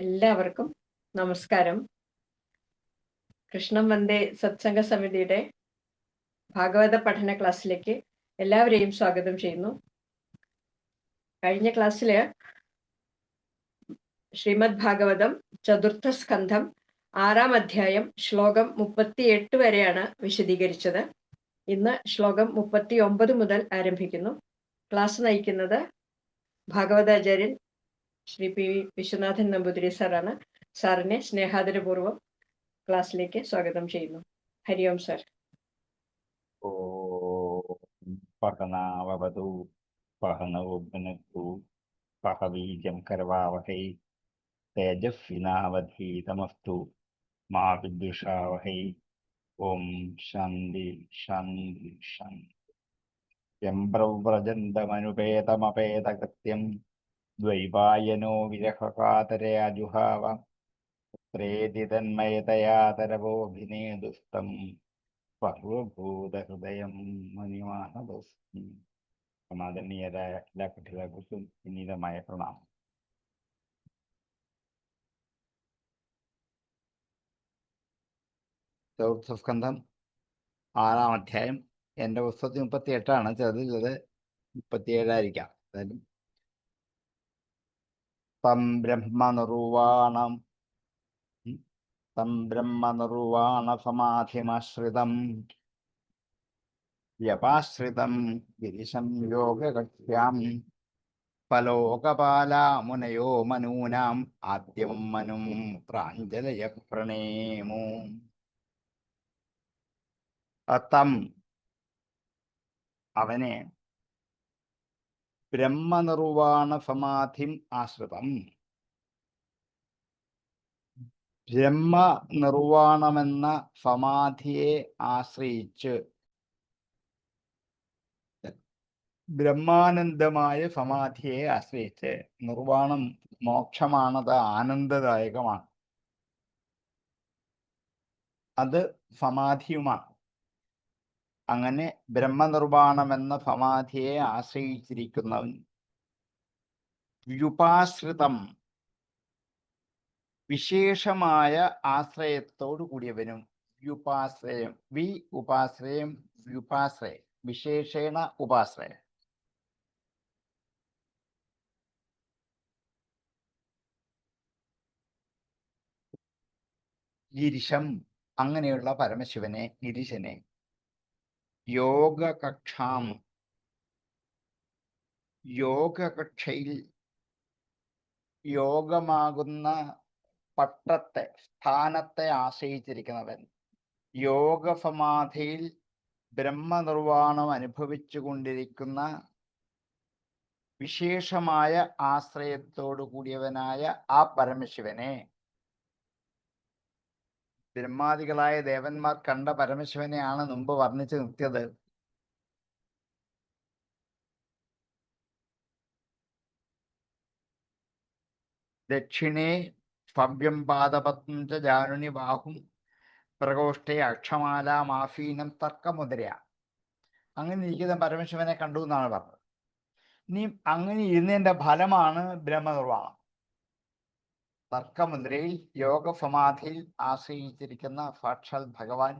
എല്ലാവർക്കും നമസ്കാരം. കൃഷ്ണം വന്ദേ സത്സംഗ സമിതിയുടെ ഭാഗവത പഠന ക്ലാസ്സിലേക്ക് എല്ലാവരെയും സ്വാഗതം ചെയ്യുന്നു. കഴിഞ്ഞ ക്ലാസ്സില് ശ്രീമദ് ഭാഗവതം ചതുർത്ഥ സ്കന്ധം 6-ാം അധ്യായം ശ്ലോകം 38 വരെയാണ് വിശദീകരിച്ചത്. ഇന്ന് ശ്ലോകം 39 മുതൽ ആരംഭിക്കുന്നു. ക്ലാസ് നയിക്കുന്നത് ഭാഗവതാചാര്യൻ ശ്രീ പി വിശ്വനാഥൻ നമ്പൂതിരി സാറാണ്. സാറിനെ സ്നേഹാദരപൂർവ്വം ക്ലാസ്സിലേക്ക് സ്വാഗതം ചെയ്യുന്നു. ഹരി ഓം സർ. പഹനാവതു പഹനൗ പഹവീജം കർവാവഹൈ തേജസ്വിനാവധീതമസ്തു മാ വിദ്വിഷാവഹൈ. ഓം ശാന്തി ശാന്തി ശാന്തി. യം പ്രവ്രജന്തമനുപേതമപേതകൃത്യം ദ്വൈപായനോ വിരഹകാതരയാജുഹാവ ത്രേതി തന്മയതയാതരവോഭിനേദുസ്തം സർവഭൂതഹൃദയം മണിമാനദോസ്മി. ആദരണീയരായ എല്ലാ കുട്ടികൾക്കും വിനീതമായ പ്രണാമം. ചതുർത്ഥസ്കന്ധം 6-ാം അധ്യായം. എൻ്റെ പുസ്തകത്തിൽ 38ആണ്, ചെറുതിലത് 37 ആയിരിക്കാം. എന്തായാലും തം ബ്രഹ്മനിർവാണ സമാധിമാശ്രിതം വ്യപാശ്രിതം ഗിരിശം യോഗകക്ഷ്യാം ഫലോകപാലാമുനയോ മനൂനാം ആദ്യം മനും പ്രാഞ്ജലയ പ്രണേമോ. തം അവനെ ബ്രഹ്മനിർവാണ സമാധിം ആശ്രിതം, ബ്രഹ്മനിർവാണമെന്ന സമാധിയെ ആശ്രയിച്ച്, ബ്രഹ്മാനന്ദമായ സമാധിയെ ആശ്രയിച്ച്. നിർവാണം മോക്ഷമാണത്, ആനന്ദദായകമാണ്, അത് സമാധിയുമാണ്. അങ്ങനെ ബ്രഹ്മനിർവാണമെന്ന സമാധിയെ ആശ്രയിച്ചിരിക്കുന്നവൻ വ്യുപാശ്രിതം, വിശേഷമായ ആശ്രയത്തോടു കൂടിയവനും. വ്യുപാശ്രയം, വി ഉപാശ്രയം, വ്യുപാശ്രയം, വിശേഷേണ ഉപാശ്രയം. ഗിരിശം, അങ്ങനെയുള്ള പരമശിവനെ, ഗിരിശനെ. യോഗകക്ഷാം, യോഗകക്ഷയിൽ യോഗമാകുന്ന പട്ടത്തെ, സ്ഥാനത്തെ ആശ്രയിച്ചിരിക്കുന്നവൻ. യോഗസമാധിയിൽ ബ്രഹ്മനിർവാണം അനുഭവിച്ചു കൊണ്ടിരിക്കുന്ന വിശേഷമായ ആശ്രയത്തോടു കൂടിയവനായ ആ പരമശിവനെ, ബ്രഹ്മാദികളായ ദേവന്മാർ കണ്ട പരമശിവനെയാണ് മുമ്പ് വർണ്ണിച്ചു നിർത്തിയത്. ദക്ഷിണേ ഭവ്യം പാദപത്നം ച ജാനുനി ബാഹും പ്രകോഷ്ഠേ അക്ഷമാലാമാഫീനം തർക്കമുദ്ര. അങ്ങനെ ഇരിക്കുന്ന പരമശിവനെ കണ്ടു എന്നാണ് പറഞ്ഞത്. ഇനി അങ്ങനെ ഇരുന്നതിൻ്റെ ഫലമാണ് ബ്രഹ്മനിർവാണം. തർക്കമുദ്രയിൽ യോഗസമാധിയിൽ ആശ്രയിച്ചിരിക്കുന്ന സാക്ഷാൽ ഭഗവാൻ,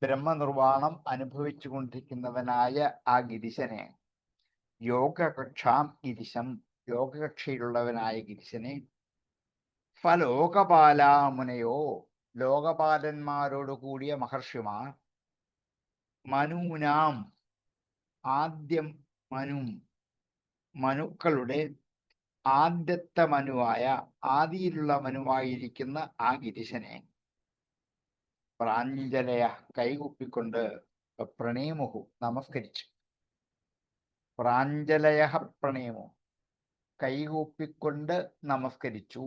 ബ്രഹ്മനിർവാണം അനുഭവിച്ചു കൊണ്ടിരിക്കുന്നവനായ ആ ഗിരിശനെ, യോഗകക്ഷാം ഗിരിശം, യോഗകക്ഷയിലുള്ളവനായ ഗിരിശനെ. ഫലോകപാലാമുനയോ, ലോകപാലന്മാരോട് കൂടിയ മഹർഷിമാർ. മനൂനാം, ആദ്യം മനു, മനുക്കളുടെ ആദ്യത്തെ മനുവായ, ആദിയിലുള്ള മനുവായിരിക്കുന്ന ആ ഗിരിശനെ പ്രാഞ്ജലയ, കൈകുപ്പിക്കൊണ്ട് പ്രണേമുഹു, നമസ്കരിച്ചു. പ്രാഞ്ജലയ പ്രണേമു, കൈകൂപ്പിക്കൊണ്ട് നമസ്കരിച്ചു.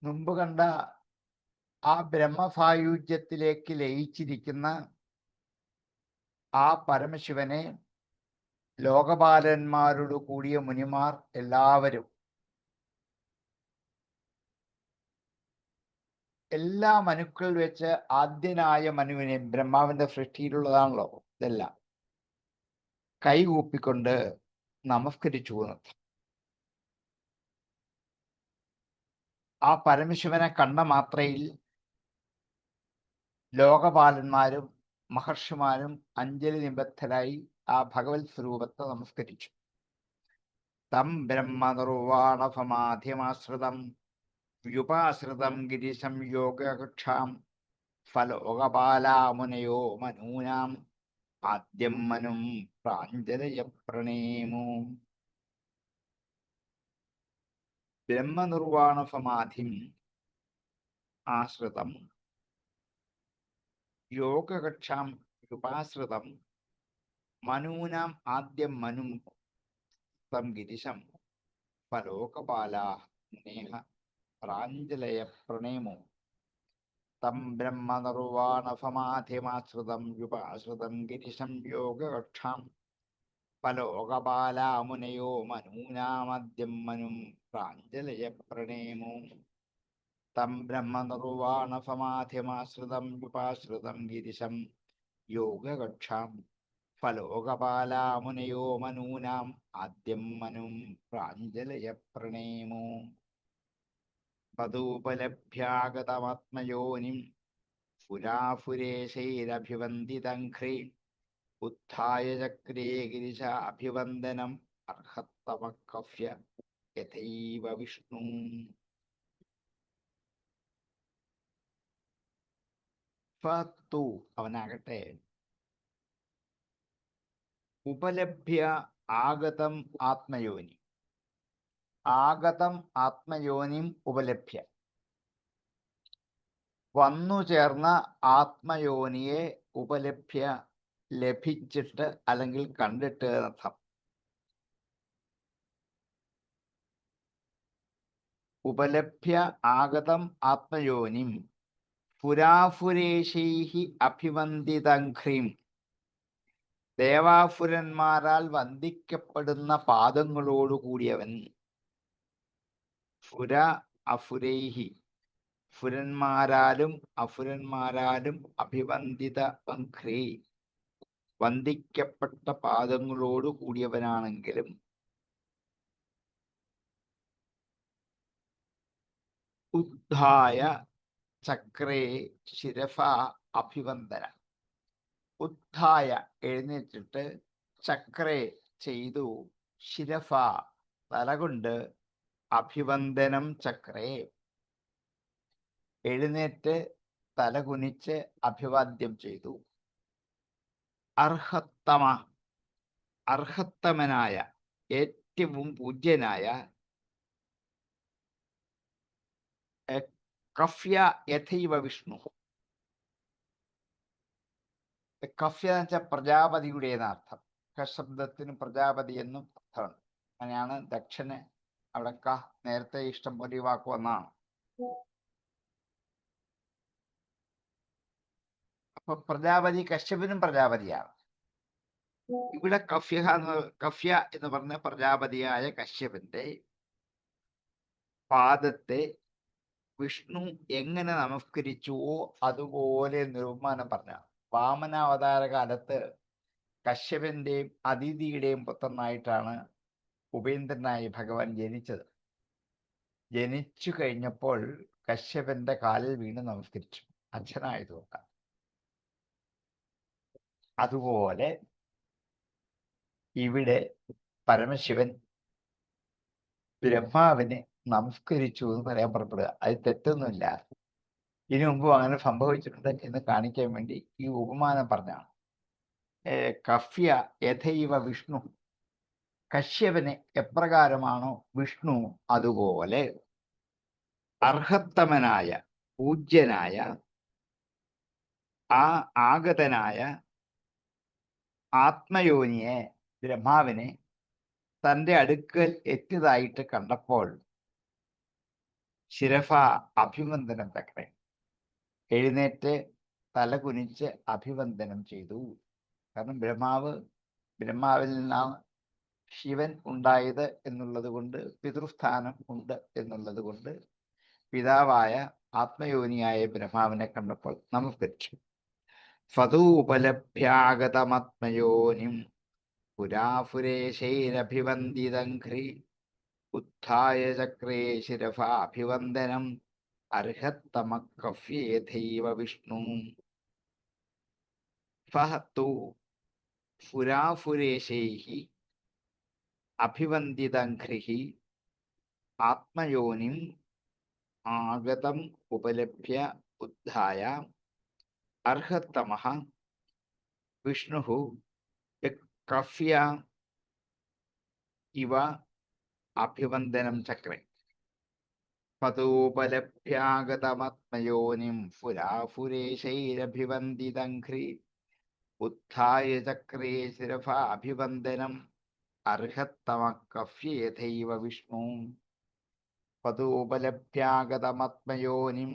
മുമ്പ് കണ്ട ആ ബ്രഹ്മസായുജ്യത്തിലേക്ക് ലയിച്ചിരിക്കുന്ന ആ പരമശിവനെ ലോകപാലന്മാരോട് കൂടിയ മുനിമാർ എല്ലാവരും, എല്ലാ മനുക്കൾ വെച്ച് ആദ്യനായ മനുവിനെ, ബ്രഹ്മാവിന്റെ സൃഷ്ടിയിലുള്ളതാണല്ലോ ഇതെല്ലാം, കൈകൂപ്പിക്കൊണ്ട് നമസ്കരിച്ചു. ആ പരമശിവനെ കണ്ട മാത്രയിൽ ലോകപാലന്മാരും മഹർഷിമാരും അഞ്ജലി നിബദ്ധരായി ആ ഭഗവത് സ്വരൂപത്തെ നമസ്കരിച്ചു. തം ബ്രഹ്മനിർവാണഫമാധ്യമാശ്രിതം വ്യുപാശ്രിതം ഗിരിശം യോഗകക്ഷാം ഫലോകപാലാമുനയോ മനൂനാം ആദ്യം മനും പ്രാഞ്ജലയ പ്രണേമോ. ബ്രഹ്മനിർവാണഫമാധിം ആശ്രിതം യോഗകക്ഷാം വ്യുപാശ്രിതം മനൂനാം ആദ്യം മനും തം ഗിരിശം ഫലോകപാലാ മുനേഹ പ്രാഞ്ജലയ പ്രണേമോ. തം ബ്രഹ്മനിർവാണഫമാധിമാശ്രിതം യുപാശ്രിതം ഗിരിശം യോഗകക്ഷാം ഫലോകപാലാമുനയോ മനൂനാമദ്യം മനും പ്രാഞ്ജലയ പ്രണേമോ. തം ബ്രഹ്മനിർവാണഫമാധിമാശ്രിതം യുപാശ്രിതം ഗിരിശം യോഗകക്ഷാം ഫലോകപാലാമുനയോ മനൂനാം ആദ്യം മനും പ്രാഞ്ജലയ പ്രണേമോ. തദുപലഭ്യാഗതമാത്മയോനിം പുരാഫുരേശൈരഭിവന്ദിതഘ്രീ ഉത്ഥായ ചക്രേ ഗിരിശാഭിവന്ദനം അർഹത്തമക്കഫ്യ യഥൈവ വിഷ്ണു. ഫത്തു അവനാകട്ടെ ഉപലഭ്യ ആഗതം ആത്മയോനി ആഗതം ആത്മയോനിം ഉപലഭ്യ വന്നു ചേർന്ന ആത്മയോനിയെ ഉപലഭ്യ ലഭിച്ചിട്ട് അല്ലെങ്കിൽ കണ്ടിട്ട് എന്നർത്ഥം. ഉപലഭ്യ ആഗതം ആത്മയോനിം പുരാഫുരേശൈഹി അഭിവന്ദിതഘ്രീം ദേവാസുരന്മാരാൽ വന്ദിക്കപ്പെടുന്ന പാദങ്ങളോടുകൂടിയവൻ. ഫുര അഫുരൈഹി ഫുരന്മാരാലും അഫുരന്മാരാലും അഭിവന്ദിത അഘ്രീ വന്ദിക്കപ്പെട്ട പാദങ്ങളോട് കൂടിയവനാണെങ്കിലും ഉദ്ധായ ചക്രേ ശിരഫ അഭിവന്ദന ഉദ്ധായ എഴുന്നേറ്റിട്ട് ചക്രേ ചെയ്തു ശിരഫ തലകൊണ്ട് അഭിവന്ദനം ചക്രേ എഴുന്നേറ്റ് തലകുനിച്ച് അഭിവാദ്യം ചെയ്തു. അർഹത്തമ അർഹത്തമനായ ഏറ്റവും പൂജ്യനായ കഫ്യ യഥൈവ വിഷ്ണു. കഫ്യ എന്ന് വെച്ചാൽ പ്രജാപതിയുടെ എന്നർത്ഥം. കശബ്ദത്തിന് പ്രജാപതി എന്നും അർത്ഥമാണ്. അങ്ങനെയാണ് ദക്ഷന് അവിടെ നേരത്തെ ഇഷ്ടം പോലെ വാക്ക് വന്നാണ്. അപ്പൊ പ്രജാപതി കശ്യപനും പ്രജാപതിയാണ്. ഇവിടെ കഫ്യ എന്ന് പറഞ്ഞ പ്രജാപതിയായ കശ്യപന്റെ പാദത്തെ വിഷ്ണു എങ്ങനെ നമസ്കരിച്ചുവോ അതുപോലെ നിരൂപമാനം പറഞ്ഞ. വാമനാവതാര കാലത്ത് കശ്യപന്റെയും അതിഥിയുടെയും പുത്രനായിട്ടാണ് ഉപേന്ദ്രനായി ഭഗവാൻ ജനിച്ചത്. ജനിച്ചു കഴിഞ്ഞപ്പോൾ കശ്യപന്റെ കാലിൽ വീണ് നമസ്കരിച്ചു, അച്ഛനായതുകൊണ്ട്. അതുപോലെ ഇവിടെ പരമശിവൻ ബ്രഹ്മാവിനെ നമസ്കരിച്ചു എന്ന് പറയാൻ പുറപ്പെടുക. അത് തെറ്റൊന്നുമില്ല. ഇനി മുമ്പ് അങ്ങനെ സംഭവിച്ചിട്ടുണ്ട് എന്ന് കാണിക്കാൻ വേണ്ടി ഈ ഉപമാനം പറഞ്ഞാണ്. കഫ്യ യഥൈവ വിഷ്ണു, കശ്യപനെ എപ്രകാരമാണോ വിഷ്ണു അതുപോലെ അർഹത്തമനായ പൂജ്യനായ ആ ആഗതനായ ആത്മയോനിയെ ബ്രഹ്മാവിനെ തൻ്റെ അടുക്കൽ എത്തിയതായിട്ട് കണ്ടപ്പോൾ ശിരഫ അഭിവന്ദനം ചക്രേ എഴുന്നേറ്റ് തലകുനിച്ച് അഭിവന്ദനം ചെയ്തു. കാരണം ബ്രഹ്മാവിൽ നിന്നാണ് ശിവൻ ഉണ്ടായത് എന്നുള്ളത് കൊണ്ട്, പിതൃസ്ഥാനം ഉണ്ട് എന്നുള്ളത് കൊണ്ട് പിതാവായ ആത്മയോനിയായ ബ്രഹ്മാവിനെ കണ്ടപ്പോൾ നമസ്കരിച്ചു. ഫതൂപലഭ്യാഗതമാത്മയോനിം പുരാഫുരേശൈരഭിവന്ദിതഘ്രീ उत्थाय चक्रे शिरसाभिवन्दनम् अर्हत्तमः कव्येथैव विष्णुः सः तु फुराफुरेशैः अभिवन्दितङ्घ्रिः आत्मयोनिम् आगतम् उपलभ्य उद्धाय अर्हत्तमः विष्णुः कव्य इव अभिवन्दनं चक्रे ततोपलभ्यागतमत्मयोनिं फुराफुरेशैरभिवन्दितङ्घ्रि उत्थाय चक्रे शिरसा अभिवन्दनम् अर्हत्तमः कव्येथैव विष्णु ततोपलभ्यागतमत्मयोनिं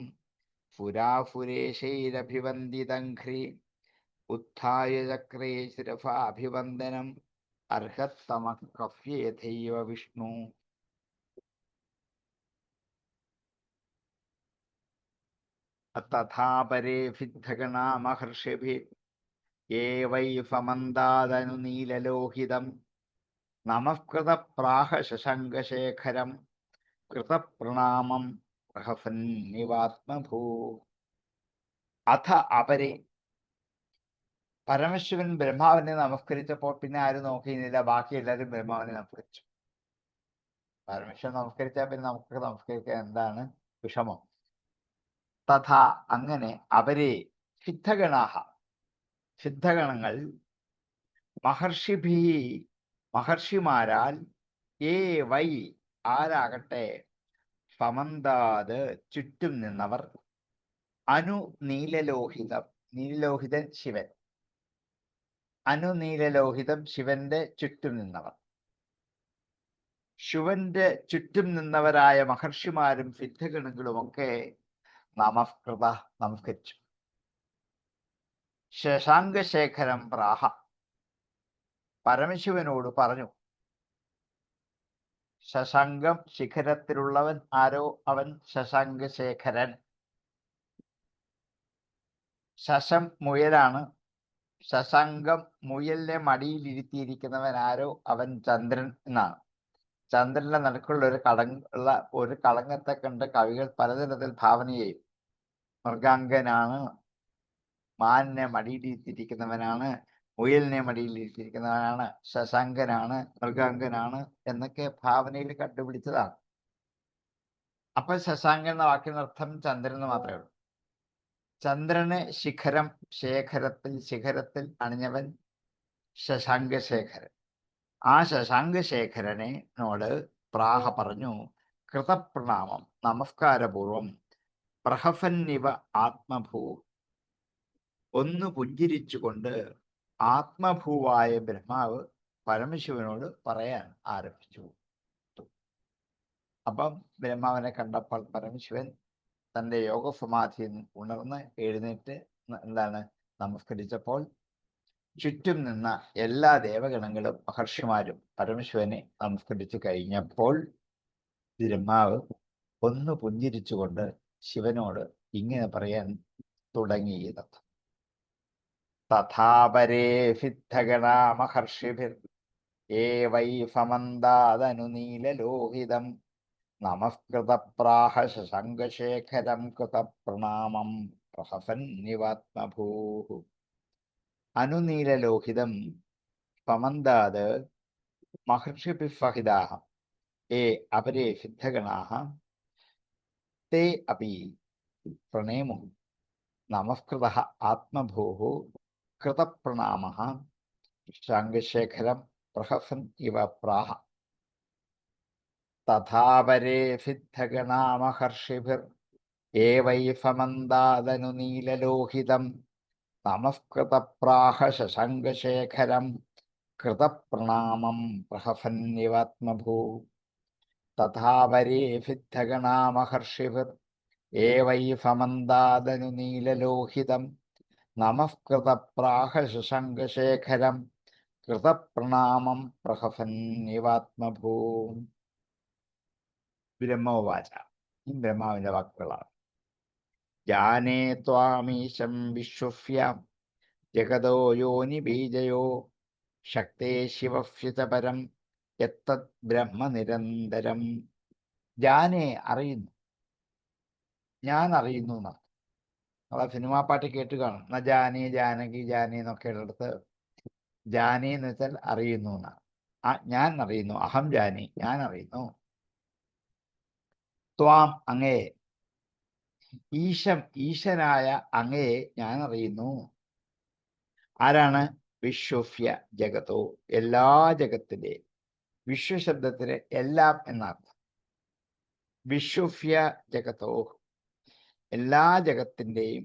फुराफुरेशैरभिवन्दितङ्घ्रि उत्थाय चक्रे शिरसा अभिवन्दनम् अर्हत्तमः कव्येथैव विष्णु तथा परे सिद्धगणा महर्षिभिः ये वै समन्दादनुनीललोहितं नमः कृतप्राह शशङ्खशेखरं कृतप्रणामं प्रहसन्निवात्मभू അഥ അപരെ പരമശിവൻ ബ്രഹ്മാവിനെ നമസ്കരിച്ചപ്പോൾ പിന്നെ ആരും നോക്കിയിരുന്നില്ല. ബാക്കി എല്ലാവരും ബ്രഹ്മാവിനെ നമസ്കരിച്ചു. പരമശിവൻ നമസ്കരിച്ചാൽ പിന്നെ നമുക്ക് നമസ്കരിക്കാൻ എന്താണ് വിഷമം? തഥാ അങ്ങനെ അവരെ സിദ്ധഗണാഹ സിദ്ധഗണങ്ങൾ മഹർഷിമാരാൽ ഏ വൈ ആരാകട്ടെ സമന്താത് ചുറ്റും നിന്നവർ അനുനീലലോഹിതം നീലലോഹിതൻ ശിവൻ അനുനീലലോഹിതം ശിവന്റെ ചുറ്റും നിന്നവർ ശിവന്റെ ചുറ്റും നിന്നവരായ മഹർഷിമാരും സിദ്ധഗണങ്ങളുമൊക്കെ നമസ്കരിച്ചു. ശശാങ്കശേഖരം പ്രാഹ പരമശിവനോട് പറഞ്ഞു. ശശാങ്കം ശിഖരത്തിലുള്ളവൻ ആരോ അവൻ ശശാങ്കശേഖരൻ. ശശം മുയലാണ്. ശശാങ്കം മുയലിനെ മടിയിലിരുത്തിയിരിക്കുന്നവൻ ആരോ അവൻ ചന്ദ്രൻ എന്നാണ്. ചന്ദ്രന്റെ നടുക്കുള്ള ഒരു കളങ്കത്തെ കണ്ട് കവികൾ പലതരത്തിൽ ഭാവന ചെയ്യും. മൃഗാംഗനാണ്, മാനിനെ മടിയിലിരുത്തിയിരിക്കുന്നവനാണ്, മുയലിനെ മടിയിലിരുത്തിയിരിക്കുന്നവനാണ്, ശശാങ്കനാണ്, മൃഗാംഗനാണ് എന്നൊക്കെ ഭാവനയിൽ കണ്ടുപിടിച്ചതാണ്. അപ്പൊ ശശാങ്കൻ എന്ന വാക്കിനർത്ഥം ചന്ദ്രൻ എന്ന് മാത്രമേ ഉള്ളൂ. ചന്ദ്രന് ശിഖരത്തിൽ അണിഞ്ഞവൻ ശശാങ്കശേഖരൻ. ആ ശശാങ്കശേഖരനോട് പ്രാഹ പറഞ്ഞു, കൃതപ്രണാമം നമസ്കാരപൂർവം പ്രഹസന്നിവ ആത്മഭൂ ഒന്ന് പുഞ്ചിരിച്ചുകൊണ്ട് ആത്മഭൂവായ ബ്രഹ്മാവ് പരമശിവനോട് പറയാൻ ആരംഭിച്ചു. അപ്പം ബ്രഹ്മാവിനെ കണ്ടപ്പോൾ പരമശിവൻ തൻ്റെ യോഗസമാധിയിൽ നിന്ന് ഉണർന്ന് എഴുന്നേറ്റ് നമസ്കരിച്ചപ്പോൾ ചുറ്റും നിന്ന എല്ലാ ദേവഗണങ്ങളും മഹർഷിമാരും പരമശിവനെ നമസ്കരിച്ചു കഴിഞ്ഞപ്പോൾ ബ്രഹ്മാവ് ഒന്ന് പുഞ്ചിരിച്ചുകൊണ്ട് ശിവനോട് ഇങ്ങനെ പറയാൻ തുടങ്ങിയത്. തഥാപരേ സിദ്ധഗണാ മഹർഷിഭിർ ഏ വൈ സമന്താദനുനീലലോഹിതം നമസ്കൃതപ്രാഹ ശശാങ്കശേഖരം കൃതപ്രണാമം പ്രഹസന്നിവാത്മഭൂ. അനുനീലലോഹിതം സമന്താത് മഹർഷിഭിः സഹിതാः ये अपरे सिद्धगणाः ते अपि प्रणेमुः नमस्कृतः आत्मभूः कृतप्रणामः शशाङ्कशेखरं प्रहसन् इव प्राह. तथा परे सिद्धगणा महर्षिभिर् ये वै समन्दादनुनीललोहितं नमस्कृतप्राह शशाङ्कशेखरं कृतप्रणामं प्रहसन्निवात्मभू. तथा परे सिद्धगणा महर्षिभिर् ये वै समन्दादनुनीललोहितं नमस्कृतप्राह शशाङ्कशेखरं कृतप्रणामं प्रहसन्निवात्मभू. ബ്രഹ്മോവാച. ഈ ബ്രഹ്മാവിന്റെ വാക്കുകളാണ്. ജാനേ ത്വാമീശം വിശ്വസ്യ ജഗതോ യോനി ബീജയോ ശക്തേ ശിവസ്യ ച പരം എത്തത് ബ്രഹ്മ നിരന്തരം. ജാനേ അറിയുന്നു, ഞാൻ അറിയുന്നു എന്നാണ്. നമ്മളെ സിനിമാ പാട്ട് കേട്ട് കാണും. ന ജാനേ ജാനകി ജാനേ എന്നൊക്കെ ഉള്ളിടത്ത് ജാനേ എന്ന് വെച്ചാൽ അറിയുന്നു എന്നാണ്. ഞാൻ അറിയുന്നു, അഹം ജാനി, ഞാൻ അറിയുന്നു. ത്വാം അങ്ങയെ, ഈശം ഈശനായ അങ്ങയെ ഞാൻ അറിയുന്നു. ആരാണ്? വിശ്വഫ്യ ജഗതോ, എല്ലാ ജഗത്തിലെ. വിശ്വശബ്ദത്തിന് എല്ലാം എന്നർത്ഥം. വിശ്വഫ്യ ജഗതോ, എല്ലാ ജഗത്തിൻ്റെയും.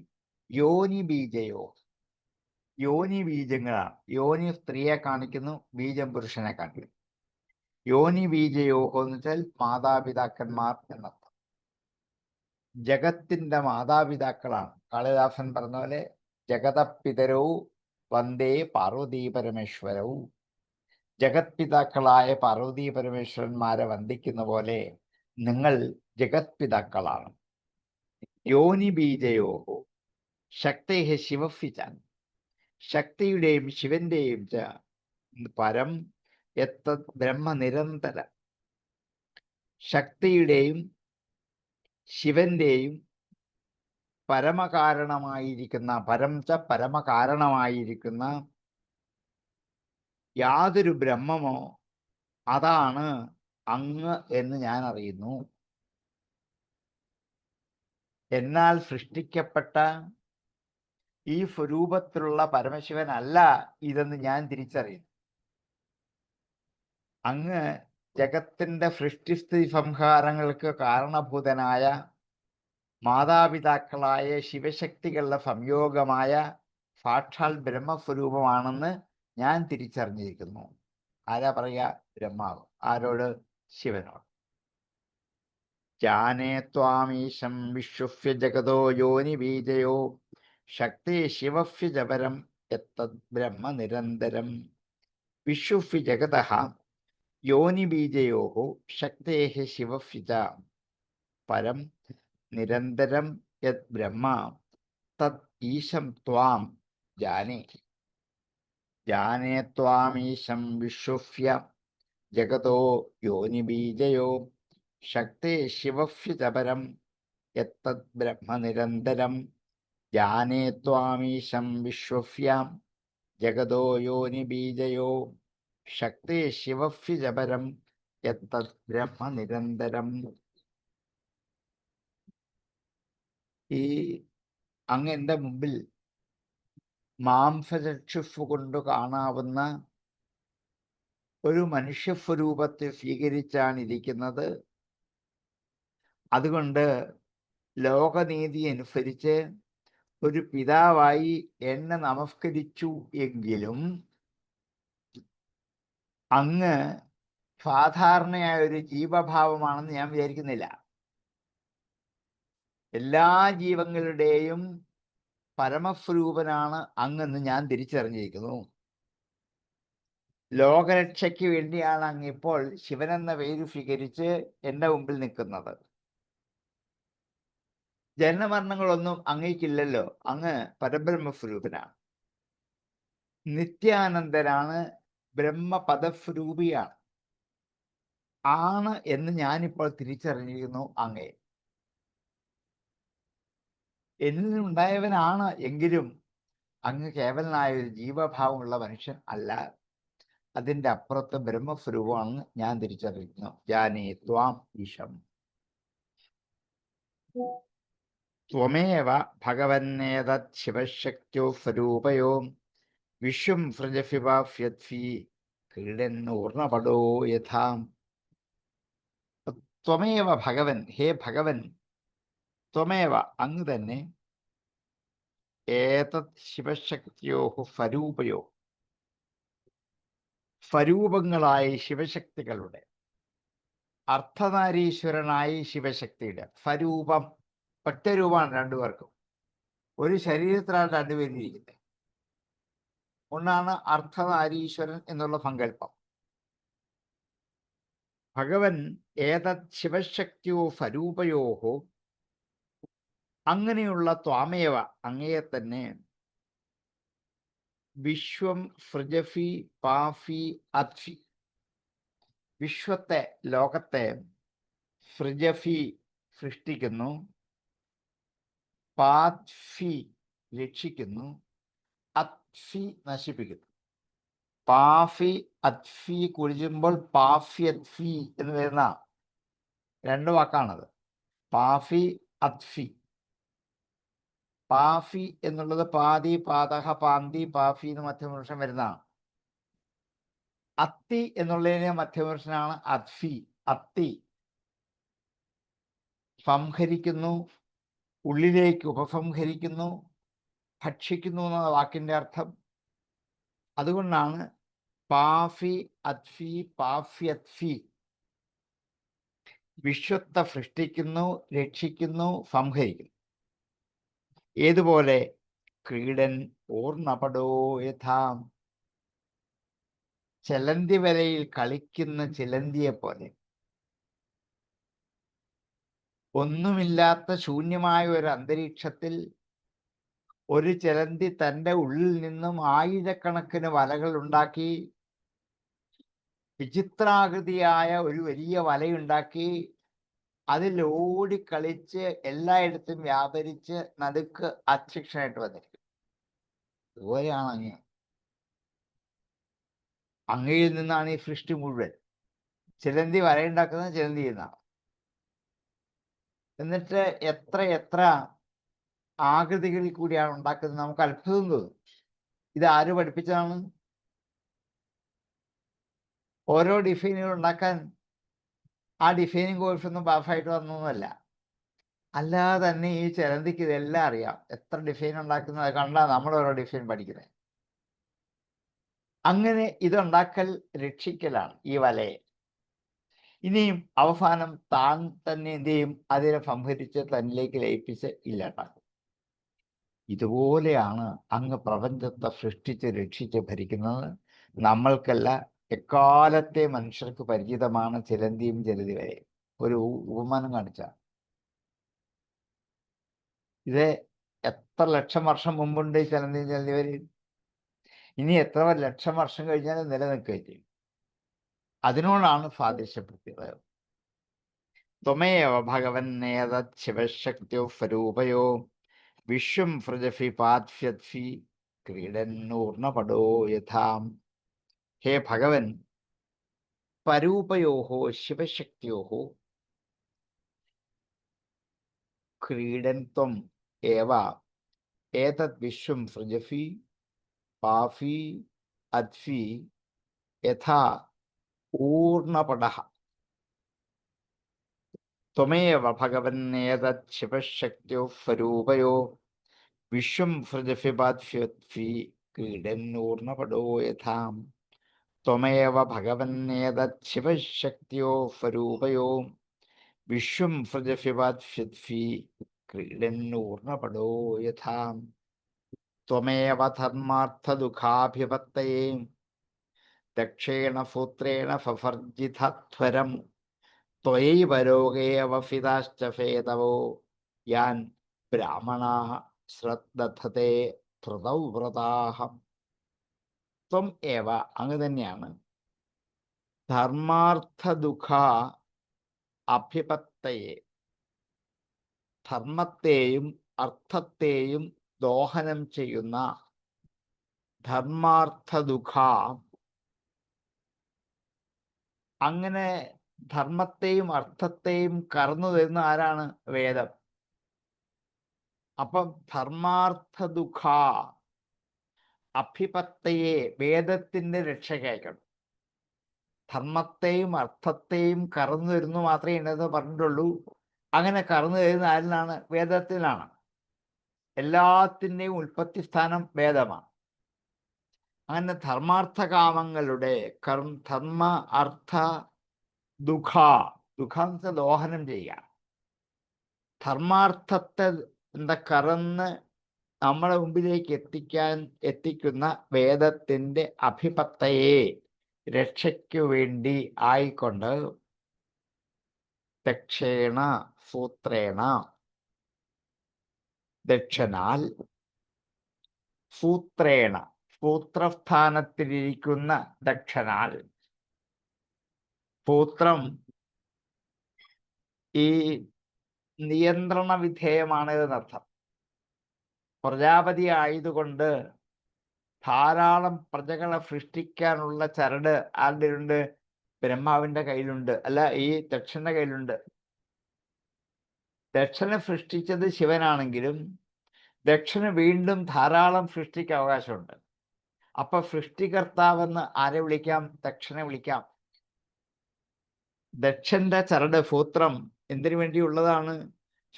യോനി ബീജയോ, യോനി ബീജങ്ങളാണ്. യോനി സ്ത്രീയെ കാണിക്കുന്നു, ബീജം പുരുഷനെ കാണിക്കുന്നു. യോനി ബീജയോഹോ എന്ന് വെച്ചാൽ മാതാപിതാക്കന്മാർ എന്നർത്ഥം. ജഗത്തിന്റെ മാതാപിതാക്കളാണ്. കാളിദാസൻ പറഞ്ഞ പോലെ ജഗതപിതരവും വന്ദേ പാർവതീ പരമേശ്വരവും. ജഗത്പിതാക്കളായ പാർവതീ പരമേശ്വരന്മാരെ വന്ദിക്കുന്ന പോലെ നിങ്ങൾ ജഗത്പിതാക്കളാണ്. യോനി ബീജയോഹോ ശക്തേ ശിവഫിച്ച, ശക്തിയുടെയും ശിവന്റെയും പരം എത്തത് ബ്രഹ്മ നിരന്തര. ശക്തിയുടെയും ശിവന്റെയും പരമകാരണമായിരിക്കുന്ന, പരം ച പരമകാരണമായിരിക്കുന്ന യാതൊരു ബ്രഹ്മമോ അതാണ് അങ്ങ് എന്ന് ഞാൻ അറിയുന്നു. എന്നാൽ സൃഷ്ടിക്കപ്പെട്ട ഈ സ്വരൂപത്തിലുള്ള പരമശിവനല്ല ഇതെന്ന് ഞാൻ തിരിച്ചറിയുന്നു. അങ്ങ് ജഗത്തിന്റെ സൃഷ്ടിസ്ഥിതി സംഹാരങ്ങൾക്ക് കാരണഭൂതനായ മാതാപിതാക്കളായ ശിവശക്തികളുടെ സംയോഗമായ സാക്ഷാൽ ബ്രഹ്മസ്വരൂപമാണെന്ന് ഞാൻ തിരിച്ചറിഞ്ഞിരിക്കുന്നു. ആരാ പറയുക? ബ്രഹ്മാവ്. ആരോട്? ശിവനോട്. ജാനേ ത്വാമീശം വിശ്വഫ്യ ജഗതോ യോനി ബീജയോ ശക്തി ശിവഫ്യ ജപരം എത്തത് ബ്രഹ്മ നിരന്തരം. വിശ്വഫ്യ ജഗതഃ യോനി ബീജയോഃ ശക്തേഃ ശിവഫ്യ ച പരം നിരന്തരം യത് ബ്രഹ്മ തത് ഈശം ത്വാം ജാനേ. ജാനേ ത്വാമീശം വിശ്വഫ്യ ജഗതോ യോനി ബീജയോ ശക്തേ ശിവഫ്യ ച പരം യത്തത് ബ്രഹ്മ നിരന്തരം. ജാനേ ത്വാമീശം വിശ്വഫ്യ ജഗതോ യോനി ബീജയോ ശക്തേ ശിവഫ്യ ച പരം യത്തത് ബ്രഹ്മ നിരന്തരം. ഈ അങ്ങ് എൻ്റെ മുമ്പിൽ മാംസചക്ഷുഫ് കൊണ്ട് കാണാവുന്ന ഒരു മനുഷ്യസ്വരൂപത്തെ സ്വീകരിച്ചാണ് ഇരിക്കുന്നത്. അതുകൊണ്ട് ലോകനീതി അനുസരിച്ച് ഒരു പിതാവായി എന്നെ നമസ്കരിച്ചു എങ്കിലും അങ്ങ് സാധാരണയായ ഒരു ജീവഭാവമാണെന്ന് ഞാൻ വിചാരിക്കുന്നില്ല. എല്ലാ ജീവങ്ങളുടെയും പരമസ്വരൂപനാണ് അങ്ങെന്ന് ഞാൻ തിരിച്ചറിഞ്ഞിരിക്കുന്നു. ലോകരക്ഷയ്ക്ക് വേണ്ടിയാണ് അങ്ങ് ഇപ്പോൾ ശിവനെന്ന പേര് സ്വീകരിച്ച് എൻ്റെ മുമ്പിൽ നിൽക്കുന്നത്. ജനനമരണങ്ങളൊന്നും അങ്ങേക്കില്ലല്ലോ. അങ്ങ് പരബ്രഹ്മസ്വരൂപനാണ്, നിത്യാനന്ദനാണ്, ബ്രഹ്മപദസ്വരൂപിയാണ്. ആണ് എന്ന് ഞാനിപ്പോൾ തിരിച്ചറിഞ്ഞിരിക്കുന്നു അങ്ങേ. എന്നിലുണ്ടായവനാണ് എങ്കിലും അങ്ങ് കേവലനായ ഒരു ജീവഭാവമുള്ള മനുഷ്യൻ അല്ല. അതിൻ്റെ അപ്പുറത്ത് ബ്രഹ്മസ്വരൂപമാണെന്ന് ഞാൻ തിരിച്ചറിയുന്നു. ജാനേ ത്വാം ഈശം. ത്വമേവ ഭഗവന്നേതത് ശിവശക്തിയോ സ്വരൂപയോ വിശ്വം സൃജഫിവാഫ്യത്ഫി ക്രീഡന്നൂർണപടോ യഥാ. ത്വമേവ ഭഗവൻ, ഹേ ഭഗവൻ, ത്വമേവ അങ്ങ് തന്നെ, ഏതത് ശിവശക്തിയോ സ്വരൂപയോ സ്വരൂപങ്ങളായ ശിവശക്തികളുടെ, അർദ്ധനാരീശ്വരനായ ശിവശക്തിയുടെ സ്വരൂപം. ഒറ്റ രൂപമാണ് രണ്ടുപേർക്കും. ഒരു ശരീരത്തിലാണ് രണ്ടുപേരും ഇരിക്കുന്നത്. ഒന്നാണ് അർദ്ധനാരീശ്വരൻ എന്നുള്ള സങ്കല്പം. ഭഗവൻ ഏതത് ശിവശക്തിയോ സ്വരൂപയോഹോ, അങ്ങനെയുള്ള ത്വാമേവ അങ്ങയെ തന്നെ, വിശ്വം സൃജഫി പാഫി അത്ഫി, വിശ്വത്തെ, ലോകത്തെ സൃജഫി സൃഷ്ടിക്കുന്നു, പാത്ഫി രക്ഷിക്കുന്നു, അത്ഫി നശിപ്പിക്കുന്നു. പാഫി അത്ഫി കുഴിച്ചുമ്പോൾ പാഫ്യത്ഫി എന്ന് വരുന്ന രണ്ട് വാക്കാണത്. പാഫി അത്ഫി. പാഫി എന്നുള്ളത് പാതി, പാതഹ, പാന്തി, പാഫി എന്ന് മധ്യപുരുഷൻ വരുന്നതാണ്. അത്തി എന്നുള്ളതിന് മധ്യപുരുഷനാണ് അത്ഫി. അത്തി സംഹരിക്കുന്നു, ഉള്ളിലേക്ക് ഉപസംഹരിക്കുന്നു, ഭക്ഷിക്കുന്നു എന്ന വാക്കിന്റെ അർത്ഥം. അതുകൊണ്ടാണ് പാഫി അത്ഫി പാഫ്യത്ഫി. വിശ്വത്തെ സൃഷ്ടിക്കുന്നു, രക്ഷിക്കുന്നു, സംഹരിക്കുന്നു. ഏതുപോലെ? ക്രീഡൻ ഓർണപടോ യഥാ. ചിലന്തി വലയിൽ കളിക്കുന്ന ചിലന്തിയെ പോലെ. ഒന്നുമില്ലാത്ത ശൂന്യമായ ഒരു അന്തരീക്ഷത്തിൽ ഒരു ചിലന്തി തൻ്റെ ഉള്ളിൽ നിന്നും ആയിരക്കണക്കിന് വലകൾ ഉണ്ടാക്കി, വിചിത്രാകൃതിയായ ഒരു വലിയ വലയുണ്ടാക്കി, അതിലോടിക്കളിച്ച് എല്ലായിടത്തും വ്യാപരിച്ച് നടുക്ക് അധ്യക്ഷനായിട്ട് വന്നിരിക്കും. അതുപോലെയാണ് അങ്ങ്. അങ്ങയിൽ നിന്നാണ് ഈ സൃഷ്ടി മുഴുവൻ. ചിലന്തി വലയുണ്ടാക്കുന്നത് ചിലന്തി എന്നാണ്. എന്നിട്ട് എത്ര എത്ര ആകൃതികളിൽ കൂടിയാണ് ഉണ്ടാക്കുന്നത്. നമുക്ക് അത്ഭുതം തോന്നും. ഇത് ആര് പഠിപ്പിച്ചതാണ്? ഓരോ ഡിസൈനുകൾ ഉണ്ടാക്കാൻ ആ ഡിസൈനിങ് കോഴ്സൊന്നും പാസ്സായിട്ട് വന്നൊന്നുമല്ല. അല്ലാതെ തന്നെ ഈ ചിലന്തിക്ക് ഇതെല്ലാം അറിയാം. എത്ര ഡിസൈൻ ഉണ്ടാക്കുന്നത് കണ്ടാൽ നമ്മൾ ഓരോ ഡിസൈൻ പഠിക്കുന്നത്. അങ്ങനെ ഇതുണ്ടാക്കൽ രക്ഷിക്കലാണ് ഈ വലയെ. ഇനിയും അവസാനം താൻ തന്നെ എന്ത് ചെയ്യും? അതിനെ സംഹരിച്ച് തന്നിലേക്ക് ലയിപ്പിച്ച് ഇല്ലാണ്ടാക്കും. ഇതുപോലെയാണ് അങ്ങ് പ്രപഞ്ചത്തെ സൃഷ്ടിച്ച് രക്ഷിച്ച് ഭരിക്കുന്നത്. നമ്മൾക്കല്ല, എക്കാലത്തെ മനുഷ്യർക്ക് പരിചിതമാണ് ചിലന്തിയും ചിലന്തി വരെയും. ഒരു ഉപമാനം കാണിച്ച ഇത് എത്ര ലക്ഷം വർഷം മുമ്പുണ്ട് ഈ ചിലന്തിയും ചിലന്തി വരെയും. ഇനി എത്ര ലക്ഷം വർഷം കഴിഞ്ഞാലും നിലനിൽക്കുകയും ചെയ്യും. അതിനോടാണ് സാദൃശ്യപ്പെടുത്തിയത്. ത്വമേവ ഭഗവന്നേതത് ശിവശക്തിയോ സ്വരൂപയോ വിശ്വം സൃജഫി പാത്ഫ്യത്ഫി ക്രീഡന്നൂർണപടോ യഥാം. ഹേ ഭഗവൻ, സ്വരൂപയോഹോ ശിവശക്തിയോഹോ ക്രീഡൻ ത്വം ഏവ ഏതത് വിശ്വം സൃജഫി പാഫി അദ്ഫി യഥാ ഊർണപടഃ. ത്വമേവ ഭഗവന്നേതത് ശിവശക്തിയോ സ്വരൂപയോ വിശ്വം സൃജഫി പാത്ഫ്യത്ഫി ക്രീഡന്നൂർണപടോ യഥാം. ത്വമേവ ഭഗവന്നേതത് ശിവശക്തിയോ സ്വരൂപയോ വിശ്വം സൃജഫി പാത്ഫ്യത്ഫി ക്രീഡന്നൂർണപടോ യഥാം. ത്വമേവ ധർമാർത്ഥദുഃഖാഭിപത്തയേ ദക്ഷേണ സൂത്രേണ ഫഫർജിതധ്വരം ത്വയൈവ ലോകേ അവഫിതാശ്ച ഫേതവോ യാൻ ബ്രാഹ്മണാഃ ശ്രദ്ധത്തെ ധൃതൗ വ്രതാഃ. ത്വം ഏവ, അങ്ങ് തന്നെയാണ്, ധർമാർത്ഥ ദുഃഖ അഭിപത്തയെ, ധർമ്മത്തെയും അർത്ഥത്തെയും ദോഹനം ചെയ്യുന്ന ധർമാർത്ഥ ദുഃഖ. അങ്ങനെ ധർമ്മത്തെയും അർത്ഥത്തെയും കറന്നു തരുന്ന ആരാണ്? വേദം. അപ്പം ധർമാർത്ഥ ദുഃഖ അഭിപത്തയെ, വേദത്തിന്റെ രക്ഷയ്ക്കയക്കണം. ധർമ്മത്തെയും അർത്ഥത്തെയും കറന്നു തരുന്നു മാത്രമേ ഇതിനകത്ത് പറഞ്ഞിട്ടുള്ളൂ. അങ്ങനെ കറന്നു തരുന്ന ആരിലാണ്? വേദത്തിലാണ്. എല്ലാത്തിൻ്റെയും ഉൽപ്പത്തി സ്ഥാനം വേദമാണ്. അങ്ങനെ ധർമാർത്ഥ കാമങ്ങളുടെ ധർമ്മ അർത്ഥ ദുഃഖ, ദുഃഖത്തെ ദോഹനം ചെയ്യുക. ധർമാർത്ഥത്തെ എന്താ കറന്ന് നമ്മളെ മുമ്പിലേക്ക് എത്തിക്കുന്ന വേദത്തിന്റെ അഭിപത്തയെ, രക്ഷയ്ക്കു വേണ്ടി ആയിക്കൊണ്ട് ദക്ഷേണ സൂത്രേണ, ദക്ഷനാൽ, സൂത്രേണ സൂത്രസ്ഥാനത്തിലിരിക്കുന്ന ദക്ഷനാൽ, പുത്രം ഈ നിയന്ത്രണ വിധേയമാണ് എന്നർത്ഥം. പ്രജാപതി ആയതുകൊണ്ട് ധാരാളം പ്രജകളെ സൃഷ്ടിക്കാനുള്ള ചരട് ആരുടെയുണ്ട്? ബ്രഹ്മാവിന്റെ കയ്യിലുണ്ട്, അല്ല ഈ ദക്ഷന്റെ കയ്യിലുണ്ട്. ദക്ഷനെ സൃഷ്ടിച്ചത് ശിവനാണെങ്കിലും ദക്ഷന് വീണ്ടും ധാരാളം സൃഷ്ടിക്ക് അവകാശമുണ്ട്. അപ്പൊ സൃഷ്ടികർത്താവെന്ന് ആരെ വിളിക്കാം? ദക്ഷനെ വിളിക്കാം. ദക്ഷന്റെ ചരട് സൂത്രം എന്തിനു വേണ്ടിയുള്ളതാണ്?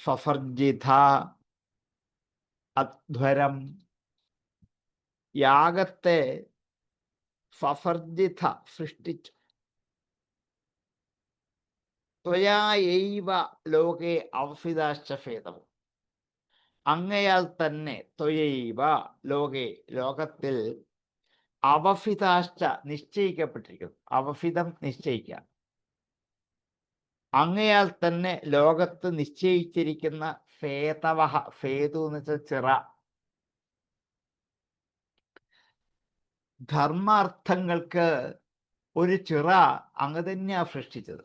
സ്വസർജിത അധ്വരം. യാഗത്തെ സ്വസർജിത സൃഷ്ടിച്ചു. ത്വയായൈവ ലോകേ അവസിതാശ്ച ഭേദവും. അങ്ങയാൽ തന്നെ ത്വയൈവ ലോകേ ലോകത്തിൽ അവഫിതാശ്ച നിശ്ചയിക്കപ്പെട്ടിരിക്കുന്നു. അവഫിതം നിശ്ചയിക്കുക. അങ്ങയാൽ തന്നെ ലോകത്ത് നിശ്ചയിച്ചിരിക്കുന്ന ഫേതവഹ. ഫേതു എന്ന് വെച്ചാൽ ചിറ. ധർമാർത്ഥങ്ങൾക്ക് ഒരു ചിറ അങ്ങ് തന്നെയാ സൃഷ്ടിച്ചത്.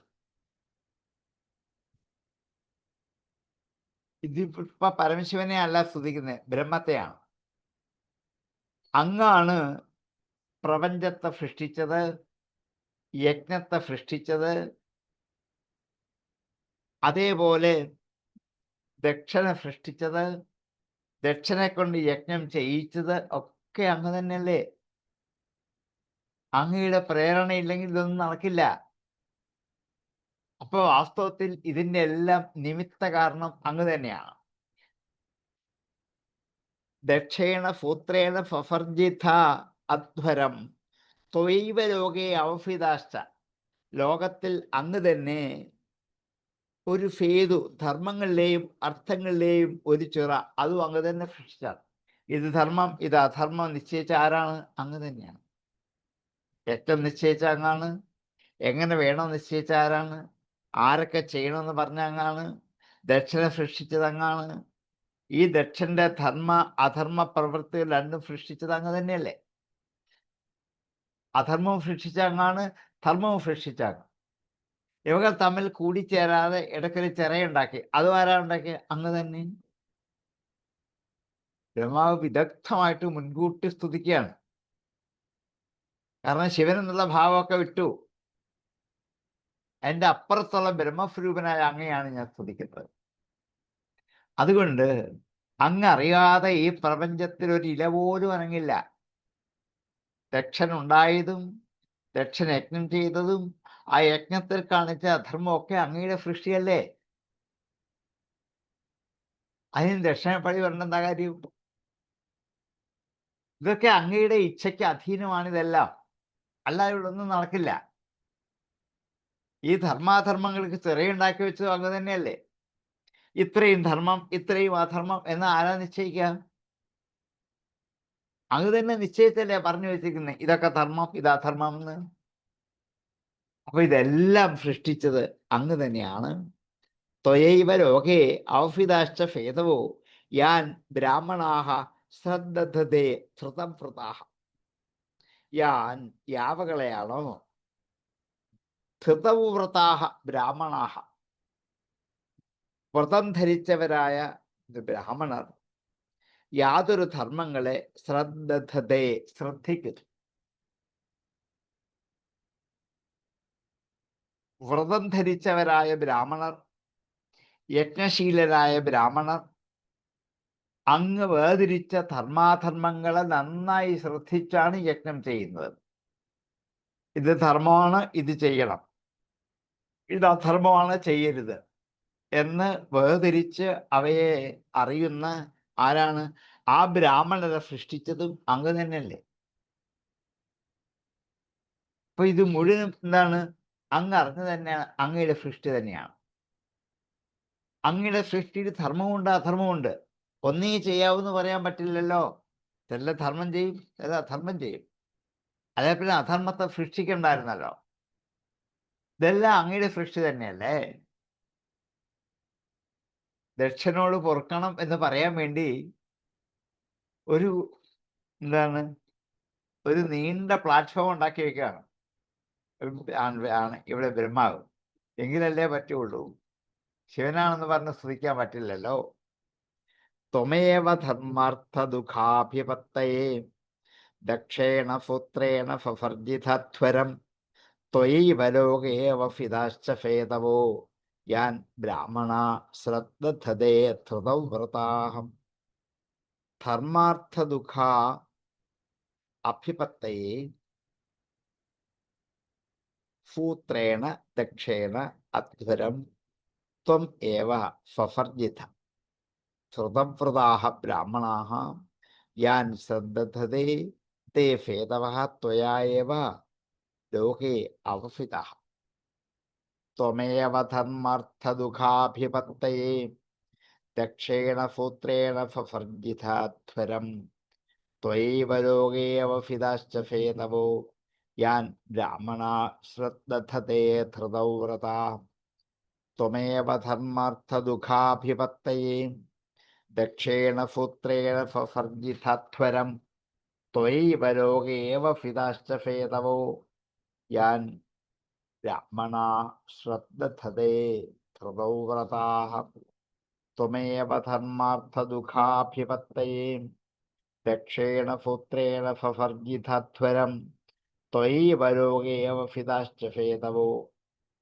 ഇതിപ്പോ പരമശിവനെ അല്ല സ്തുതിക്കുന്നത്, ബ്രഹ്മത്തെയാണ്. അങ്ങാണ് പ്രപഞ്ചത്തെ സൃഷ്ടിച്ചത്, യജ്ഞത്തെ സൃഷ്ടിച്ചത്. അതേപോലെ ദക്ഷനെ സൃഷ്ടിച്ചത്, ദക്ഷനെ കൊണ്ട് യജ്ഞം ചെയ്യിച്ചത് ഒക്കെ അങ്ങ് തന്നെയല്ലേ. അങ്ങയുടെ പ്രേരണയില്ലെങ്കിൽ ഇതൊന്നും നടക്കില്ല. അപ്പൊ വാസ്തവത്തിൽ ഇതിന്റെ എല്ലാം നിമിത്ത കാരണം അങ്ങ് തന്നെയാണ്. ദക്ഷേണ സൂത്രേണ സ്വസർജിത അധ്വരം ത്വൈവ ലോകേ അവഫിതാശ്ച. ലോകത്തിൽ അങ്ങ് തന്നെ ഒരു സേതു, ധർമ്മങ്ങളിലെയും അർത്ഥങ്ങളിലെയും ഒരു ചിറ, അതും അങ്ങ് തന്നെ സൃഷ്ടിച്ചാണ്. ഇത് ധർമ്മം, ഇത് അധർമ്മം നിശ്ചയിച്ച ആരാണ്? അങ്ങ് തന്നെയാണ്. ഏറ്റവും നിശ്ചയിച്ച അങ്ങാണ്. എങ്ങനെ വേണം നിശ്ചയിച്ച ആരാണ്? ആരൊക്കെ ചെയ്യണമെന്ന് പറഞ്ഞ അങ്ങാണ്. ദക്ഷനെ സൃഷ്ടിച്ചത് അങ്ങാണ്. ഈ ദക്ഷന്റെ ധർമ്മ അധർമ്മ പ്രവൃത്തികൾ രണ്ടും സൃഷ്ടിച്ചത് അങ്ങ് തന്നെയല്ലേ. അധർമ്മവും സൃഷ്ടിച്ച അങ്ങാണ്, ധർമ്മവും സൃഷ്ടിച്ച അങ്ങ്. ഇവകൾ തമ്മിൽ കൂടിച്ചേരാതെ ഇടയ്ക്കൊരു ചിറയുണ്ടാക്കി. അതും ആരാ ഉണ്ടാക്കി? അങ്ങ് തന്നെ. ബ്രഹ്മാവ് വിദഗ്ധമായിട്ട് മുൻകൂട്ടി സ്തുതിക്കുകയാണ്. കാരണം ശിവൻ എന്നുള്ള ഭാവമൊക്കെ വിട്ടു. എൻ്റെ അപ്പുറത്തുള്ള ബ്രഹ്മസ്വരൂപനായ അങ്ങയാണ് ഞാൻ സ്തുതിക്കുന്നത്. അതുകൊണ്ട് അങ്ങ് അറിയാതെ ഈ പ്രപഞ്ചത്തിൽ ഒരു ഇല പോലും അനങ്ങില്ല. ദക്ഷൻ ഉണ്ടായതും ദക്ഷൻ യജ്ഞം ചെയ്തതും ആ യജ്ഞത്തിൽ കാണിച്ച അധർമ്മമൊക്കെ അങ്ങയുടെ സൃഷ്ടിയല്ലേ. അതിന് ദക്ഷിണപ്പടി വരേണ്ട കാര്യം? ഇതൊക്കെ അങ്ങയുടെ ഇച്ഛയ്ക്ക് അധീനമാണിതെല്ലാം. അല്ലാതെ ഇവിടെ ഒന്നും നടക്കില്ല. ഈ ധർമാധർമ്മങ്ങൾക്ക് ചിറയുണ്ടാക്കി വെച്ചത് അങ്ങ് തന്നെയല്ലേ. ഇത്രയും ധർമ്മം ഇത്രയും അധർമ്മം എന്ന് ആരാ നിശ്ചയിക്കുക? അങ്ങ് തന്നെ നിശ്ചയിച്ചല്ലേ പറഞ്ഞു വെച്ചിരിക്കുന്നത് ഇതൊക്കെ ധർമ്മം ഇത് അധർമ്മം എന്ന്. അപ്പൊ ഇതെല്ലാം സൃഷ്ടിച്ചത് അങ്ങ് തന്നെയാണ്. ത്വയൈവ ലോകേ അവഫിതാശ്ച ഭേദവോ യാൻ ബ്രാഹ്മണാഹ ശ്രദ്ധതേ ധൃതം ഭൃതാഹ. യാൻ യാവകളെയാണോ ധൃതവ്രതാഹ ബ്രാഹ്മണാഹ, വ്രതം ധരിച്ചവരായ ബ്രാഹ്മണർ യാതൊരു ധർമ്മങ്ങളെ ശ്രദ്ധതേ ശ്രദ്ധിക്കുന്നു. വ്രതം ധരിച്ചവരായ ബ്രാഹ്മണർ, യജ്ഞശീലരായ ബ്രാഹ്മണർ അങ്ങ് വേർതിരിച്ച ധർമാധർമ്മങ്ങളെ നന്നായി ശ്രദ്ധിച്ചാണ് യജ്ഞം ചെയ്യുന്നത്. ഇത് ധർമ്മമാണ്, ഇത് ചെയ്യണം, ഇത് അധർമ്മമാണ്, ചെയ്യരുത് എന്ന് വേർതിരിച്ച് അവയെ അറിയുന്ന ആരാണ്? ആ ബ്രാഹ്മണരെ സൃഷ്ടിച്ചതും അങ്ങ് തന്നെയല്ലേ. അപ്പൊ ഇത് മുഴുവൻ എന്താണ്? അങ്ങ് അറിഞ്ഞു തന്നെയാണ്, അങ്ങയുടെ സൃഷ്ടി തന്നെയാണ്. അങ്ങയുടെ സൃഷ്ടിയിൽ ധർമ്മമുണ്ട് അധർമ്മമുണ്ട്. ഒന്നേ ചെയ്യാവൂന്ന് പറയാൻ പറ്റില്ലല്ലോ. ചില ധർമ്മം ചെയ്യും, ചില അധർമ്മം ചെയ്യും. അതേ പിന്നെ അധർമ്മത്തെ സൃഷ്ടിക്കണ്ടായിരുന്നല്ലോ. ഇതെല്ലാം അങ്ങയുടെ സൃഷ്ടി തന്നെയല്ലേ. ദക്ഷനോട് പൊറുക്കണം എന്ന് പറയാൻ വേണ്ടി ഒരു എന്താണ് ഒരു നീണ്ട പ്ലാറ്റ്ഫോം ഉണ്ടാക്കി വെക്കുകയാണ്. ആണ് ഇവിടെ ബ്രഹ്മാവ്. എങ്കിലല്ലേ പറ്റുള്ളൂ. ശിവനാണെന്ന് പറഞ്ഞ് സ്തുതിക്കാൻ പറ്റില്ലല്ലോ. ത്വമേവ ധർമാർത്ഥ ദുഃഖാഭിപത്തയേ ദക്ഷേണ പുത്രേണ ഫവർജിതധ്വരം ത്വയൈവ ലോകേവ ഫിതാശ്ച ഫേതവോ യാൻ ബ്രാഹ്മണാ ശ്രദ്ധധതേ ധൃതൗ വ്രതാഹം. ധർമാർത്ഥ ദുഃഖ അഭിപത്തയേ സൂത്രേണ ദക്ഷേണ അധ്വരം ത്വം ഏവ ഫവർജിത ധൃതവ്രതാഃ ബ്രാഹ്മണാഃ യാൻ ശ്രദ്ധധതേ തേ ഫേതവഃ ത്വയാ ഏവ ലോകേ അവഫിതഃ. ത്വമേവ ധർമാർത്ഥദുഃഖാഭിപത്തയേ ദക്ഷേണ സൂത്രേണ ഫവർജിതാധ്വരം ത്വയൈവ ലോകേ അവഫിതാശ്ച ഫേതവോ യാൻ ബ്രാഹ്മണാ ശ്രദ്ധധതേ ധൃതൗ വ്രതാഃ. ത്വമേവ ധർമാർത്ഥദുഃഖാഭിപത്തയേ ദക്ഷേണ സൂത്രേണ ഫവർജിതാധ്വരം ത്വയൈവ ലോകേ അവഫിതാശ്ച ഫേതവോ യാൻ ബ്രാഹ്മണാ ശ്രദ്ധധതേ ധൃതൗ വ്രതാഃ. ത്വമേവ ധർമാർത്ഥദുഃഖാഭിപത്തയേ ദക്ഷേണ സൂത്രേണ ഫവർജിതാധ്വരം ത്വയൈവ ലോകേ അവഫിതാശ്ച ഫേതവോ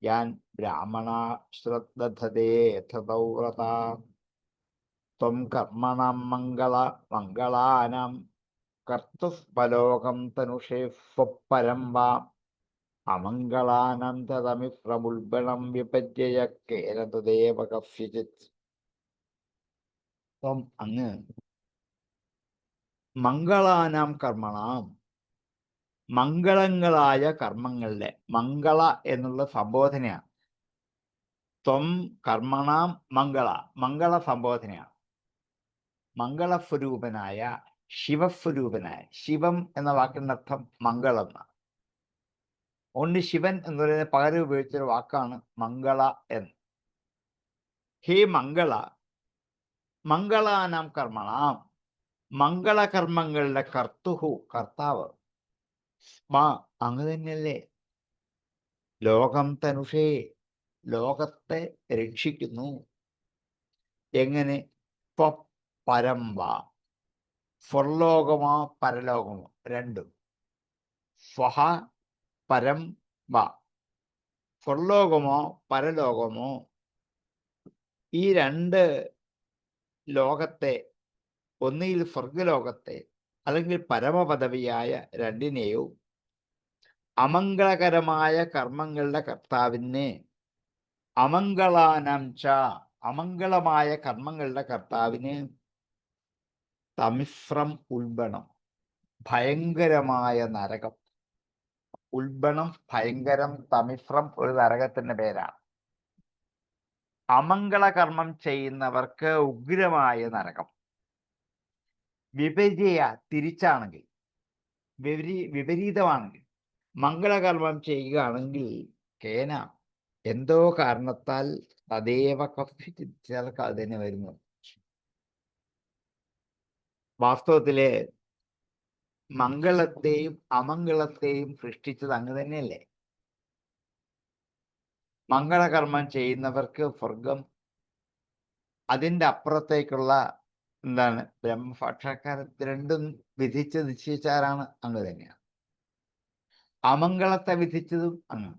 യാൻ ബ്രാഹ്മണാ ശ്രദ്ധധതേ ധൃതൗ വ്രതാഃ. ത്വം കർമ്മണം മംഗളാനാം കർത്തുഃ തനുഷേ സ്വപരം വാ അമംഗളാനാം തദമിപ്രമുൽബണം വിപര്യയ കേന തദേവ കസ്യചിത്. ത്വം അങ്ങ് മംഗളാനാം കർമ്മണാം മംഗളങ്ങളായ കർമ്മങ്ങളുടെ മംഗള എന്നുള്ള സംബോധനയാണ്. ത്വം കർമ്മണാം മംഗള സംബോധനയാണ്. മംഗളസ്വരൂപനായ ശിവസ്വരൂപനായ ശിവം എന്ന വാക്കിൻ്റെ അർത്ഥം മംഗളം എന്നാണ്. ഓൺലി ശിവൻ എന്ന് പറയുന്ന പകരം ഉപയോഗിച്ചൊരു വാക്കാണ് മംഗള എന്ന്. ഹേ മംഗളാനാം കർമ്മണാം മംഗളകർമ്മങ്ങളുടെ കർത്താവ് മാ അങ്ങ് തന്നെയല്ലേ. ലോകം തനുഷേ ലോകത്തെ രക്ഷിക്കുന്നു. എങ്ങനെ? പരം വാ സ്വർലോകമോ പരലോകമോ രണ്ടും. സ്വഹ പരം വാ സ്വർലോകമോ പരലോകമോ ഈ രണ്ട് ലോകത്തെ ഒന്നുകിൽ സ്വർഗലോകത്തെ അല്ലെങ്കിൽ പരമപദവിയായ രണ്ടിനെയും അമംഗളകരമായ കർമ്മങ്ങളുടെ കർത്താവിനെ അമംഗളാനം ച അമംഗളമായ കർമ്മങ്ങളുടെ കർത്താവിന് തമിശ്രം ഉൽബണം ഭയങ്കരമായ നരകം. ഉൽബണം ഭയങ്കരം, തമിശ്രം ഒരു നരകത്തിന്റെ പേരാണ്. അമംഗളകർമ്മം ചെയ്യുന്നവർക്ക് ഉഗ്രമായ നരകം. തിരിച്ചാണെങ്കിൽ വിപരീതമാണെങ്കിൽ മംഗളകർമ്മം ചെയ്യുകയാണെങ്കിൽ കേന എന്തോ കാരണത്താൽ തദേവ ചിലർക്ക് അത് തന്നെ വരുന്നു. വാസ്തവത്തില് മംഗളത്തെയും അമംഗളത്തെയും സൃഷ്ടിച്ചത് അങ്ങ് തന്നെയല്ലേ. മംഗളകർമ്മം ചെയ്യുന്നവർക്ക് സ്വർഗം, അതിൻ്റെ അപ്പുറത്തേക്കുള്ള ബ്രഹ്മസാക്ഷാത്കാരം രണ്ടും വിധിച്ച് നിശ്ചയിച്ചാരാണ് അങ്ങ് തന്നെയാണ്. അമംഗളത്തെ വിധിച്ചതും അങ്ങ്.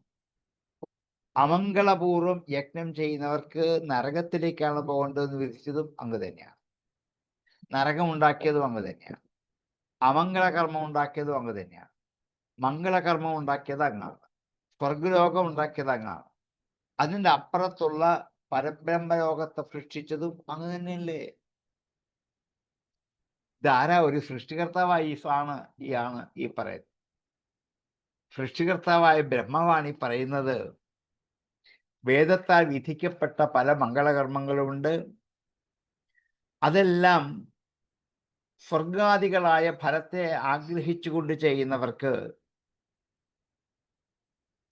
അമംഗളപൂർവ്വം യജ്ഞം ചെയ്യുന്നവർക്ക് നരകത്തിലേക്കാണ് പോകേണ്ടതെന്ന് വിധിച്ചതും അങ്ങ് തന്നെയാണ്. നരകം ഉണ്ടാക്കിയതും അങ്ങ് തന്നെയാണ്. അമംഗളകർമ്മം ഉണ്ടാക്കിയതും അങ്ങ് തന്നെയാണ്. മംഗളകർമ്മം ഉണ്ടാക്കിയത് അങ്ങാണ്. സ്വർഗലോകം ഉണ്ടാക്കിയത് അങ്ങാണ്. അതിൻ്റെ അപ്പുറത്തുള്ള പരബ്രഹ്മലോകത്തെ സൃഷ്ടിച്ചതും അങ്ങ് തന്നെയല്ലേ. ഇതാരാ? ഒരു സൃഷ്ടികർത്താവായി ആണ് ഈ പറയുന്നത്. സൃഷ്ടികർത്താവായ ബ്രഹ്മവാണ് ഈ പറയുന്നത്. വേദത്താൽ വിധിക്കപ്പെട്ട പല മംഗളകർമ്മങ്ങളുമുണ്ട്. അതെല്ലാം സ്വർഗാദികളായ ഫലത്തെ ആഗ്രഹിച്ചുകൊണ്ട് ചെയ്യുന്നവർക്ക്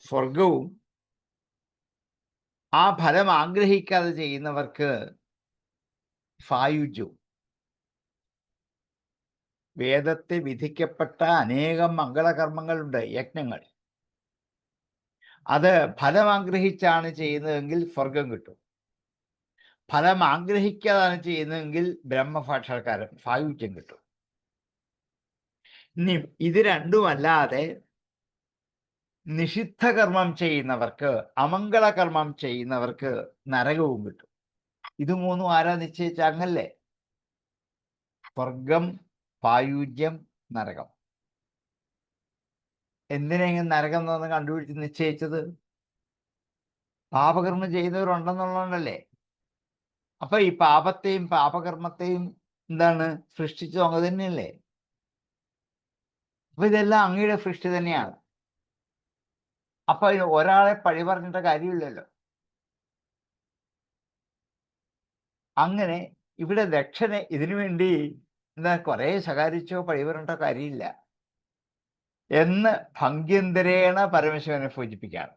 സ്വർഗവും, ആ ഫലം ആഗ്രഹിക്കാതെ ചെയ്യുന്നവർക്ക് സായുജ്യവും. വേദത്തെ വിധിക്കപ്പെട്ട അനേകം മംഗളകർമ്മങ്ങളുണ്ട്, യജ്ഞങ്ങൾ. അത് ഫലം ആഗ്രഹിച്ചാണ് ചെയ്യുന്നതെങ്കിൽ സ്വർഗം കിട്ടും. ഫലം ആഗ്രഹിക്കാതാണ് ചെയ്യുന്നതെങ്കിൽ ബ്രഹ്മസാക്ഷാത്കാരം സായുജ്യം കിട്ടും. ഇനി ഇത് രണ്ടുമല്ലാതെ നിഷിദ്ധകർമ്മം ചെയ്യുന്നവർക്ക്, അമംഗളകർമ്മം ചെയ്യുന്നവർക്ക് നരകവും കിട്ടും. ഇത് മൂന്നും ആരാ നിശ്ചയിച്ച? അങ്ങല്ലേ? സ്വർഗം, സായുജ്യം, നരകം. എന്തിനെങ്കിലും നരകം എന്ന് കണ്ടുപിടിച്ച് നിശ്ചയിച്ചത്? പാപകർമ്മം ചെയ്യുന്നവരുണ്ടെന്നുള്ളതല്ലേ. അപ്പൊ ഈ പാപത്തെയും പാപകർമ്മത്തെയും എന്താണ് സൃഷ്ടിച്ചു അങ്ങ് തന്നെയല്ലേ. അപ്പൊ ഇതെല്ലാം അങ്ങയുടെ സൃഷ്ടി തന്നെയാണ്. അപ്പൊ അതിന് ഒരാളെ പഴി പറഞ്ഞിട്ട് കാര്യമില്ലല്ലോ. അങ്ങനെ ഇവിടെ ദക്ഷനെ ഇതിനു വേണ്ടി എന്താ കുറെ ശകാരിച്ചോ പഴി പറഞ്ഞിട്ടോ കാര്യമില്ല എന്ന് ഭംഗ്യന്തരേണ പരമശിവനെ സൂചിപ്പിക്കുകയാണ്.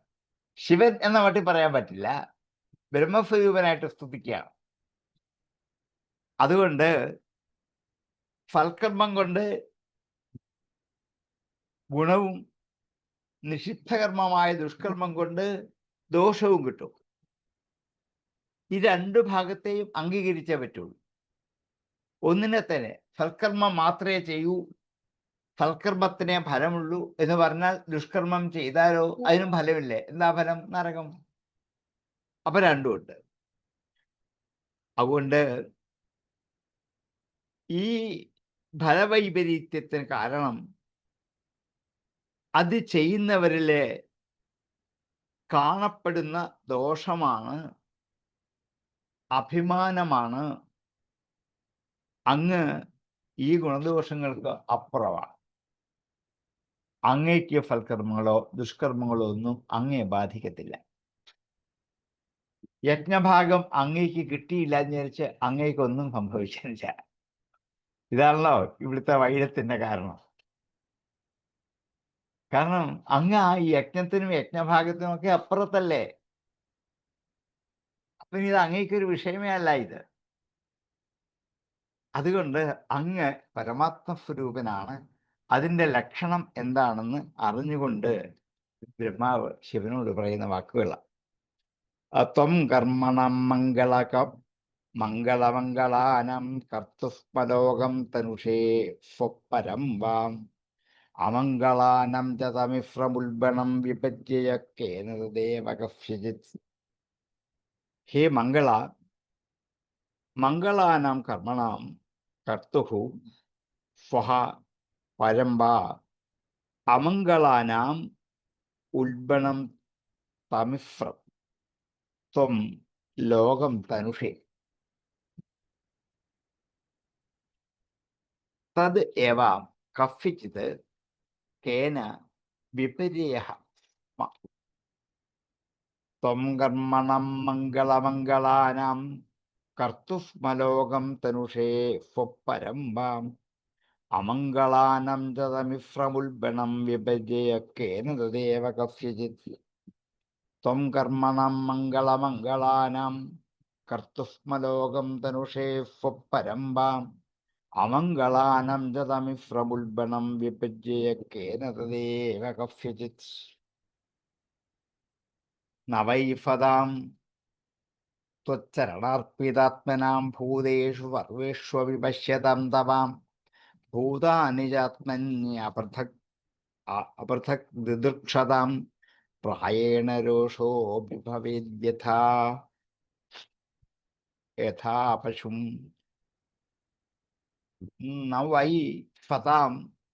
ശിവൻ എന്ന മട്ടിൽ പറയാൻ പറ്റില്ല, ബ്രഹ്മസ്വരൂപനായിട്ട് സ്തുതിക്കുകയാണ്. അതുകൊണ്ട് സൽക്കർമ്മം കൊണ്ട് ഗുണവും നിഷിദ്ധകർമ്മമായ ദുഷ്കർമ്മം കൊണ്ട് ദോഷവും കിട്ടും. ഈ രണ്ടു ഭാഗത്തെയും അംഗീകരിച്ചേ പറ്റുള്ളൂ. ഒന്നിനെ തന്നെ സൽക്കർമ്മം മാത്രമേ ചെയ്യൂ, സൽക്കർമ്മത്തിനെ ഫലമുള്ളൂ എന്ന് പറഞ്ഞാൽ ദുഷ്കർമ്മം ചെയ്താലോ അതിനും ഫലമില്ലേ. എന്താ ഫലം? നരകം. അപ്പൊ രണ്ടുമുണ്ട്. അതുകൊണ്ട് ഈ ഫലവൈപരീത്യത്തിന് കാരണം അത് ചെയ്യുന്നവരിലെ കാണപ്പെടുന്ന ദോഷമാണ്, അഭിമാനമാണ്. അങ്ങ് ഈ ഗുണദോഷങ്ങൾക്ക് അപ്പുറമാണ്. അങ്ങേക്ക് സൽക്കർമ്മങ്ങളോ ദുഷ്കർമ്മങ്ങളോ ഒന്നും അങ്ങേ ബാധിക്കത്തില്ല. യജ്ഞഭാഗം അങ്ങേക്ക് കിട്ടിയില്ല എന്ന് വിചാരിച്ച് അങ്ങേക്കൊന്നും സംഭവിച്ചില്ല. ഇതാണല്ലോ ഇവിടുത്തെ വൈരത്തിന്റെ കാരണം. കാരണം അങ്ങ് ആ യജ്ഞത്തിനും യജ്ഞഭാഗത്തിനും ഒക്കെ അപ്പുറത്തല്ലേ. അപ്പൊ ഇത് അങ്ങേക്കൊരു വിഷയമേ അല്ല ഇത്. അതുകൊണ്ട് അങ്ങ് പരമാത്മസ്വരൂപനാണ്. അതിൻ്റെ ലക്ഷണം എന്താണെന്ന് അറിഞ്ഞുകൊണ്ട് ബ്രഹ്മാവ് ശിവനോട് പറയുന്ന വാക്കുകളാണ്. ത്വം കർമ്മണം മംഗളകം മംഗളമംഗളാനം കർത്തുസ്മലോകം തനുഷേ സ്വപരം വാം അമംഗളാനം ച തമിശ്രമുൽബണം വിപജ്യ കേനദേവകസ്യജിത്. ഹേ മംഗള, മംഗളാനാം കർമ്മണാം കർത്തുഃ സ്വഹ പരം വാ അമംഗളാനാം ഉൽബണം തമിശ്രം ത്വം ലോകം തനുഷേ. തത് ഏവ കഫ്യചിത് കേന വിപര്യഃ ത്വം കർമ്മണം മംഗളമംഗളാനാം കർത്തുസ്മലോകം തനുഷേ സ്വപരം വാം അമംഗളാനം ച തമിശ്രമുൽബണം വിപര്യഃ കേന തദേവ കസ്യചിത്. ത്വം കർമ്മണം മംഗളമംഗളാനാം കർത്തുസ്മലോകം തനുഷേ സ്വപരം വാം അമംഗളാനം ച തമിശ്രമുൽബണം വിപജ്യ കേന തദേവ കസ്യചിത്. നവൈഫതാം ത്വച്ചരണാർപ്പിതാത്മനാം ഭൂതേഷു സർവേഷ്വപി പശ്യതാം തവാം ഭൂതാനി ചാത്മന്യപൃഥക് അപൃഥക് ദിദൃക്ഷതാം പ്രായേണ രോഷോഭിഭവേദ്യഥാ യഥാ പശും. നവൈ ഫതാം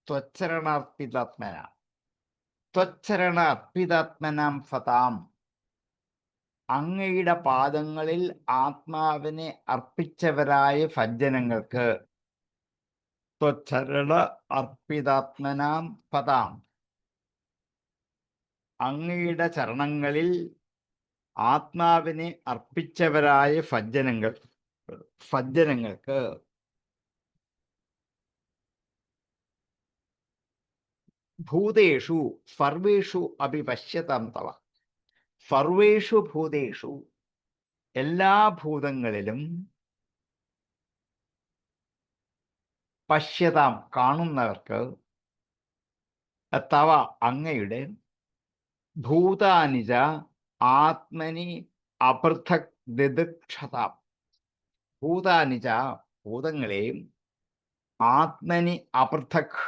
ത്വച്ചരണാർപ്പിതാത്മന ത്വച്ചരണ അർപ്പിതാത്മനാം ഫതാം. അങ്ങയുടെ പാദങ്ങളിൽ ആത്മാവിനെ അർപ്പിച്ചവരായ സജ്ജനങ്ങൾക്ക് ത്വച്ചരണ അർപ്പിതാത്മനാം ഫതാം. അങ്ങയുടെ ചരണങ്ങളിൽ ആത്മാവിനെ അർപ്പിച്ചവരായ സജ്ജനങ്ങൾക്ക് ഭൂതേഷു സർവേഷു അപി പശ്യതാം തവ. സർവേഷു ഭൂതേഷു എല്ലാ ഭൂതങ്ങളിലും പശ്യതാം കാണുന്നവർക്ക് തവ അങ്ങയുടെ ഭൂതാനിജ ആത്മനി അപൃഥക് ദിദിക്ഷതാം. ഭൂതാനിജ ഭൂതങ്ങളെയും ആത്മനി അപൃഥക്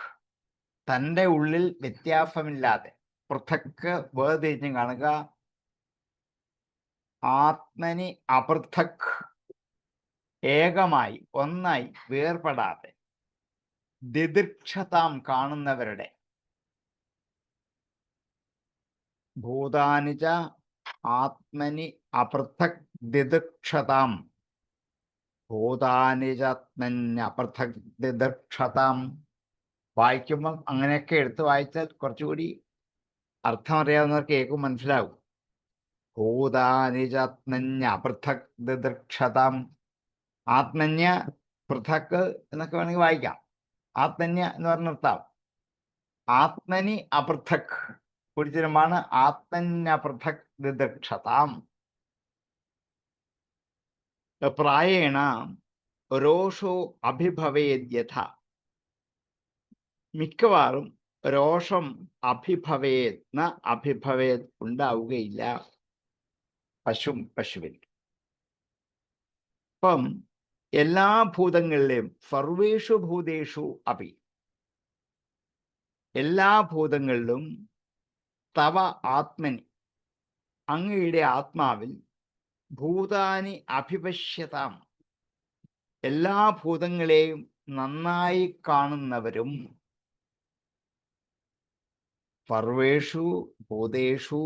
തൻ്റെ ഉള്ളിൽ വ്യത്യാസമില്ലാതെ, പൃഥക് വേർതിരിഞ്ഞ് കാണുക, ആത്മനി അപൃഥക് ഏകമായി ഒന്നായി വേർപെടാതെ, ദിദിക്ഷതാം കാണുന്നവരുടെ. ഭൂതാനിജ ആത്മനി അപൃഥക് ദിദിക്ഷതാം. ഭൂതാനിജാത്മന്യപൃഥക് ദിദിക്ഷതാം. വായിക്കുമ്പം അങ്ങനെയൊക്കെ എടുത്ത് വായിച്ചാൽ കുറച്ചുകൂടി അർത്ഥം അറിയാവുന്നവർക്ക് കേൾക്കും മനസ്സിലാവും. ഭൂതാനിജാത്മന്യപൃഥക് ദിദിക്ഷതാം. ആത്മന്യ പൃഥക് എന്നൊക്കെ വേണമെങ്കിൽ വായിക്കാം. ആത്മന്യ എന്ന് പറഞ്ഞ നിർത്താം. ആത്മനി അപൃഥക് കുടിച്ചിരമാണ് ആത്മന്യപൃഥക് ദിദിക്ഷതാം. പ്രായേണ രോഷോ അഭിഭവേദ്യഥ. മിക്കവാറും രോഷം അഭിഭവേത് ന അഭിഭവേത് ഉണ്ടാവുകയില്ല പശുവിൽ. അപ്പം എല്ലാ ഭൂതങ്ങളിലെയും സർവേഷു ഭൂതേഷു അപി, എല്ലാ ഭൂതങ്ങളിലും തവ ആത്മനി അങ്ങയുടെ ആത്മാവിൽ ഭൂതാനി അഭിപശ്യതാം എല്ലാ ഭൂതങ്ങളെയും നന്നായി കാണുന്നവരും, സർവേഷു ഭൂതേഷു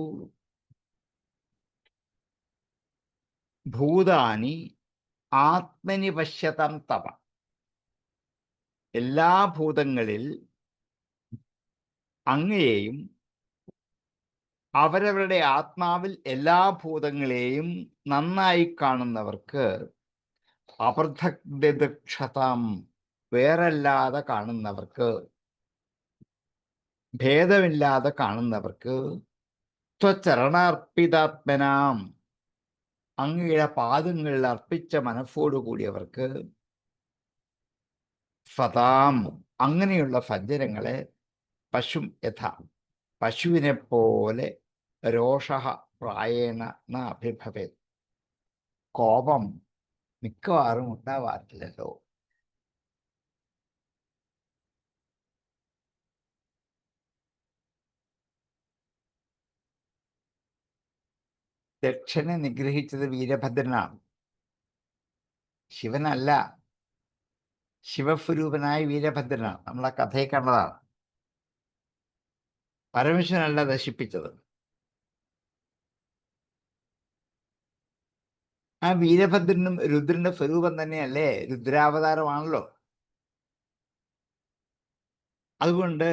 ഭൂതാനി ആത്മനി പശ്യതാം തവ എല്ലാ ഭൂതങ്ങളിൽ അങ്ങയെയും അവരവരുടെ ആത്മാവിൽ എല്ലാ ഭൂതങ്ങളെയും നന്നായി കാണുന്നവർക്ക് അപൃഥക് ദിദിക്ഷതാം വേറല്ലാതെ കാണുന്നവർക്ക്, ഭേദമില്ലാതെ കാണുന്നവർക്ക്, ത്വചരണാർപ്പിതാത്മനാം അങ്ങയുടെ പാദങ്ങളിൽ അർപ്പിച്ച മനസ്സോടുകൂടിയവർക്ക്, സതാം അങ്ങനെയുള്ള സജ്ജനങ്ങളെ, പശും യഥ പശുവിനെ പോലെ, രോഷ പ്രായേണ ന അഭിഭവേത് കോപം മിക്കവാറും ഉണ്ടാവാറില്ലല്ലോ. ദക്ഷനെ നിഗ്രഹിച്ചത് വീരഭദ്രനാണ്, ശിവനല്ല. ശിവസ്വരൂപനായ വീരഭദ്രനാണ്. നമ്മൾ ആ കഥയിൽ കണ്ടതാണ്. പരമേശ്വരനല്ല നശിപ്പിച്ചത്. ആ വീരഭദ്രനും രുദ്രന്റെ സ്വരൂപം തന്നെയല്ലേ, രുദ്രാവതാരമാണല്ലോ. അതുകൊണ്ട്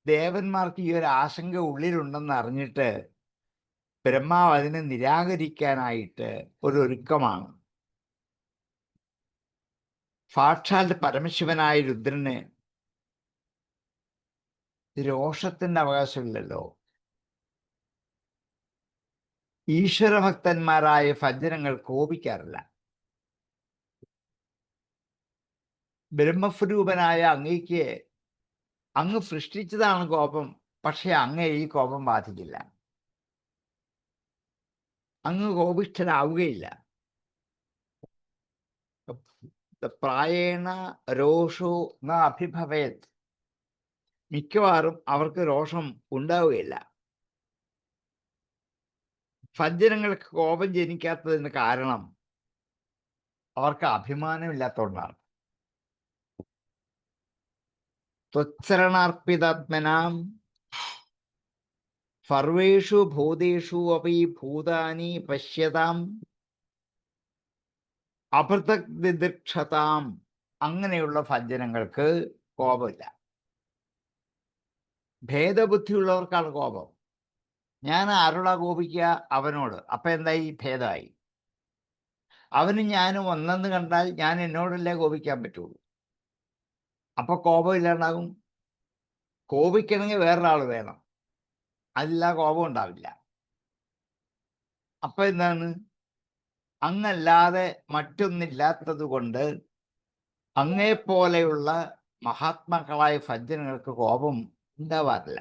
ദേവന്മാർക്ക് ഈ ഒരു ആശങ്ക ഉള്ളിലുണ്ടെന്ന് അറിഞ്ഞിട്ട് ബ്രഹ്മാവ് അതിനെ നിരാകരിക്കാനായിട്ട് ഒരുക്കമാണ്. സാക്ഷാൽ പരമശിവനായ രുദ്രന് രോഷത്തിന്റെ അവകാശമില്ലല്ലോ. ഈശ്വരഭക്തന്മാരായ സജ്ജനങ്ങൾ കോപിക്കാറില്ല. ബ്രഹ്മസ്വരൂപനായ അങ്ങയ്ക്ക് അങ്ങ് സൃഷ്ടിച്ചതാണ് കോപം, പക്ഷെ അങ്ങയെ ഈ കോപം ബാധിക്കില്ല. അങ്ങ് കോപിഷ്ഠനാവുകയില്ല. പ്രായേണ രോഷോ ന അഭിഭവേത് മിക്കവാറും അവർക്ക് രോഷം ഉണ്ടാവുകയില്ല. സജ്ജനങ്ങൾക്ക് കോപം ജനിക്കാത്തതിന് കാരണം അവർക്ക് അഭിമാനമില്ലാത്തതുകൊണ്ടാണ്. ത്വച്ചരണാർപ്പിതാത്മനാം സർവേഷു ഭൂതേഷു അപി ഭൂതാനി പശ്യതാം അപൃഥക് ദിദിക്ഷതാം അങ്ങനെയുള്ള സജ്ജനങ്ങൾക്ക് കോപമില്ല. ഭേദബുദ്ധിയുള്ളവർക്കാണ് കോപം. ഞാൻ ആരോടാ കോപിക്കുക? അവനോട്. അപ്പം എന്തായി? ഭേദമായി. അവനും ഞാനും ഒന്നെന്ന് കണ്ടാൽ ഞാൻ എന്നോടല്ലേ കോപിക്കാൻ പറ്റുള്ളൂ. അപ്പൊ കോപം ഇല്ലാണ്ടാകും. കോപിക്കണമെങ്കിൽ വേറൊരാൾ വേണം, അതില്ല കോപം ഉണ്ടാവില്ല. അപ്പൊ എന്താണ്? അങ്ങല്ലാതെ മറ്റൊന്നില്ലാത്തത് കൊണ്ട് അങ്ങേപ്പോലെയുള്ള മഹാത്മാക്കളായ സജ്ജനങ്ങൾക്ക് കോപം ഉണ്ടാവാറില്ല.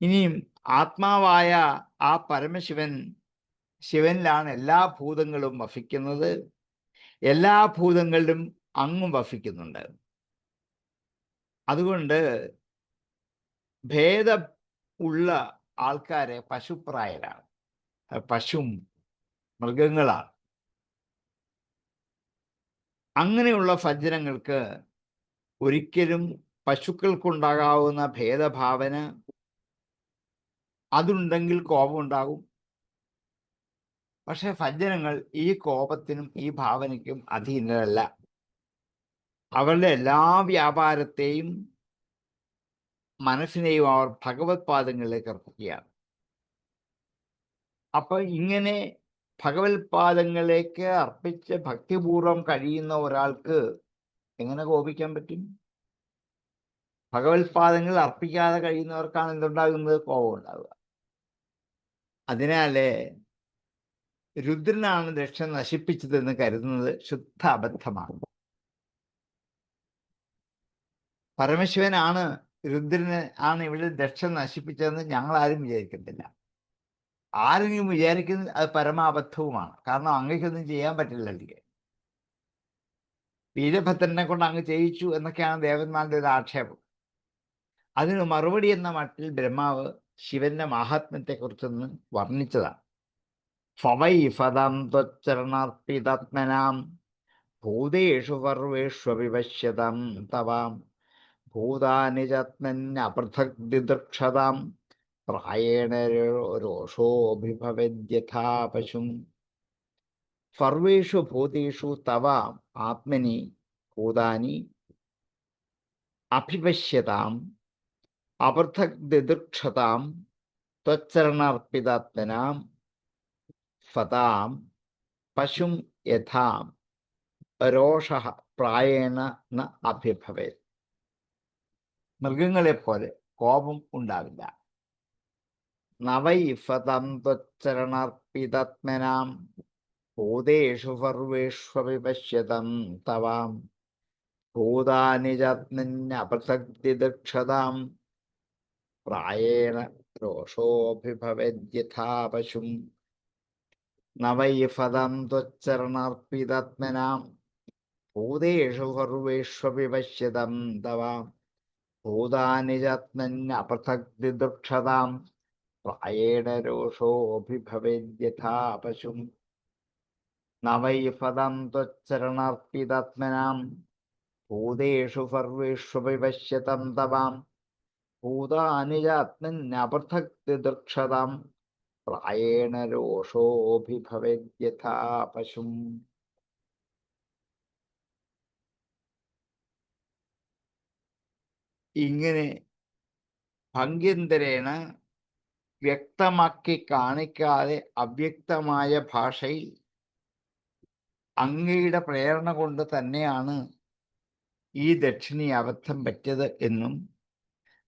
ഇനിയും ആത്മാവായ ആ പരമശിവൻ, ശിവനിലാണ് എല്ലാ ഭൂതങ്ങളും വസിക്കുന്നത്, എല്ലാ ഭൂതങ്ങളിലും അങ്ങും വസിക്കുന്നുണ്ട്. അതുകൊണ്ട് ഭേദം ഉള്ള ആൾക്കാരെ പശുപ്രായരാണ്, പശുവും മൃഗങ്ങളാണ്. അങ്ങനെയുള്ള സജ്ജനങ്ങൾക്ക് ഒരിക്കലും പശുക്കൾക്കുണ്ടാകാവുന്ന ഭേദഭാവന, അതുണ്ടെങ്കിൽ കോപമുണ്ടാകും. പക്ഷെ സജ്ജനങ്ങൾ ഈ കോപത്തിനും ഈ ഭാവനയ്ക്കും അധീനരല്ല. അവരുടെ എല്ലാ വ്യാപാരത്തെയും മനസ്സിനെയും അവർ ഭഗവത് പാദങ്ങളിലേക്ക് അർപ്പിക്കുകയാണ്. അപ്പൊ ഇങ്ങനെ ഭഗവത് പാദങ്ങളിലേക്ക് അർപ്പിച്ച് ഭക്തിപൂർവം കഴിയുന്ന ഒരാൾക്ക് എങ്ങനെ കോപിക്കാൻ പറ്റും? ഭഗവത് പാദങ്ങളിൽ അർപ്പിക്കാതെ കഴിയുന്നവർക്കാണ് എന്തുണ്ടാകുന്നത്? കോപം ഉണ്ടാവുക. അതിനാലേ രുദ്രനാണ് ദക്ഷ നശിപ്പിച്ചതെന്ന് കരുതുന്നത് ശുദ്ധ അബദ്ധമാണ്. പരമശിവനാണ്, രുദ്രന് ആണ് ഇവിടെ ദക്ഷ നശിപ്പിച്ചതെന്ന് ഞങ്ങൾ ആരും വിചാരിക്കുന്നില്ല. ആരെങ്കിലും വിചാരിക്കുന്നത് അത് പരമാബദ്ധവുമാണ്. കാരണം അങ്ങേക്കൊന്നും ചെയ്യാൻ പറ്റില്ല. വീരഭദ്രനെ കൊണ്ട് അങ്ങ് ചെയ്യിച്ചു എന്നൊക്കെയാണ് ദേവന്മാരുടെ ഒരു ആക്ഷേപം. അതിന് മറുപടി എന്ന മട്ടിൽ ബ്രഹ്മാവ് ശിവന്റെ മാഹാത്മ്യത്തെക്കുറിച്ചൊന്ന് വർണ്ണിച്ചതാണ്. ഫവൈ ഫതം ത്വച്ചരണാർപ്പിതാത്മനാം ഭൂതേഷു സർവേഷ്വപി പശ്യതാം തവാം ഭൂതാനി ചാത്മന്യപൃഥക് ദിദൃക്ഷതാം പ്രായേണ രോഷോഭിഭവേദ്യഥാ പശും. സർവേഷു ഭൂതേഷു തവ ആത്മനി ഭൂതാനി അഭിപശ്യതാം അപൃഥക് ദിദൃക്ഷതാം ത്വച്ചരണാർപ്പിതാത്മനാം ഫതാം പശും യഥാ രോഷഃ പ്രായേണ ന അഭിഭവേത്. മൃഗങ്ങളെപ്പോലെ കോപം ഉണ്ടാവില്ല. നവൈ ഫതം ത്വച്ചരണാർപ്പിതാത്മനാം ഭൂതേഷു സർവേഷ്വപി പശ്യതം തവാം ഭൂതാനി ചാത്മന്യപൃഥക് ദിദൃക്ഷതാം പ്രായേണ രോഷോഭിഭവേദ്യഥാ പശും. നവൈ ഫതം ത്വച്ചരണാർപ്പിതാത്മനാം ഭൂതേഷു സർവേഷ്വപി പശ്യതം തവാം ഭൂതാനി ചാത്മന്യപൃഥക് ദിദൃക്ഷതാം പ്രായേണ രോഷോഭിഭവേദ്യഥാ പശും. നവൈ ഫതം ത്വച്ചരണാർപ്പിതാത്മനാം ഭൂതേഷു സർവേഷ്വപി പശ്യതം തവാം ഭൂതാനി ചാത്മന്യപൃഥക് ദിദൃക്ഷതാം പ്രായേണ രോഷോഭിഭവേദ്യഥാ പശും. ഇങ്ങനെ ഭംഗ്യന്തരേണ വ്യക്തമാക്കി കാണിക്കാതെ അവ്യക്തമായ ഭാഷയിൽ അങ്ങയുടെ പ്രേരണ കൊണ്ട് തന്നെയാണ് ഈ ദക്ഷിണി അബദ്ധം പറ്റിയത് എന്നും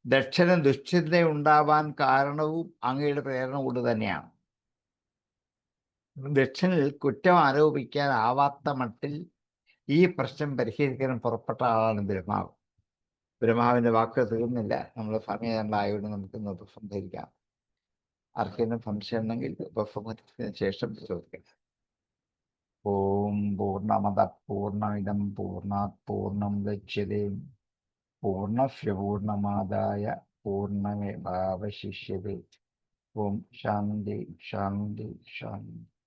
ദക്ഷന് ദുശ്ചിന്തയുണ്ടാവാൻ കാരണവും അങ്ങയുടെ പ്രേരണ കൊണ്ട് തന്നെയാണ്. ദക്ഷനിൽ കുറ്റം ആരോപിക്കാനാവാത്ത മട്ടിൽ ഈ പ്രശ്നം പരിഹരിക്കാൻ പുറപ്പെട്ട ആളാണ് ബ്രഹ്മാവ്. ബ്രഹ്മാവിന്റെ വാക്ക് തീർന്നില്ല. നമ്മുടെ സമയമുണ്ടായതുകൊണ്ട് നമുക്കിന്ന് ഉപസംഹരിക്കാം. ആർക്കെങ്കിലും സംശയം ഉണ്ടെങ്കിൽ ഉപസംഹരിച്ചതിന് ശേഷം ചോദിക്കണം. ഓം പൂർണ്ണമദ പൂർണ്ണമിദം പൂർണ്ണാത് പൂർണ്ണം ദക്ഷ്യതേ പൂർണ്ണസ്യ പൂർണ്ണമാദായ പൂർണ്ണമേവാവശിഷ്യതേ. ഓം ശാന്തി ശാന്തി ശാന്തി.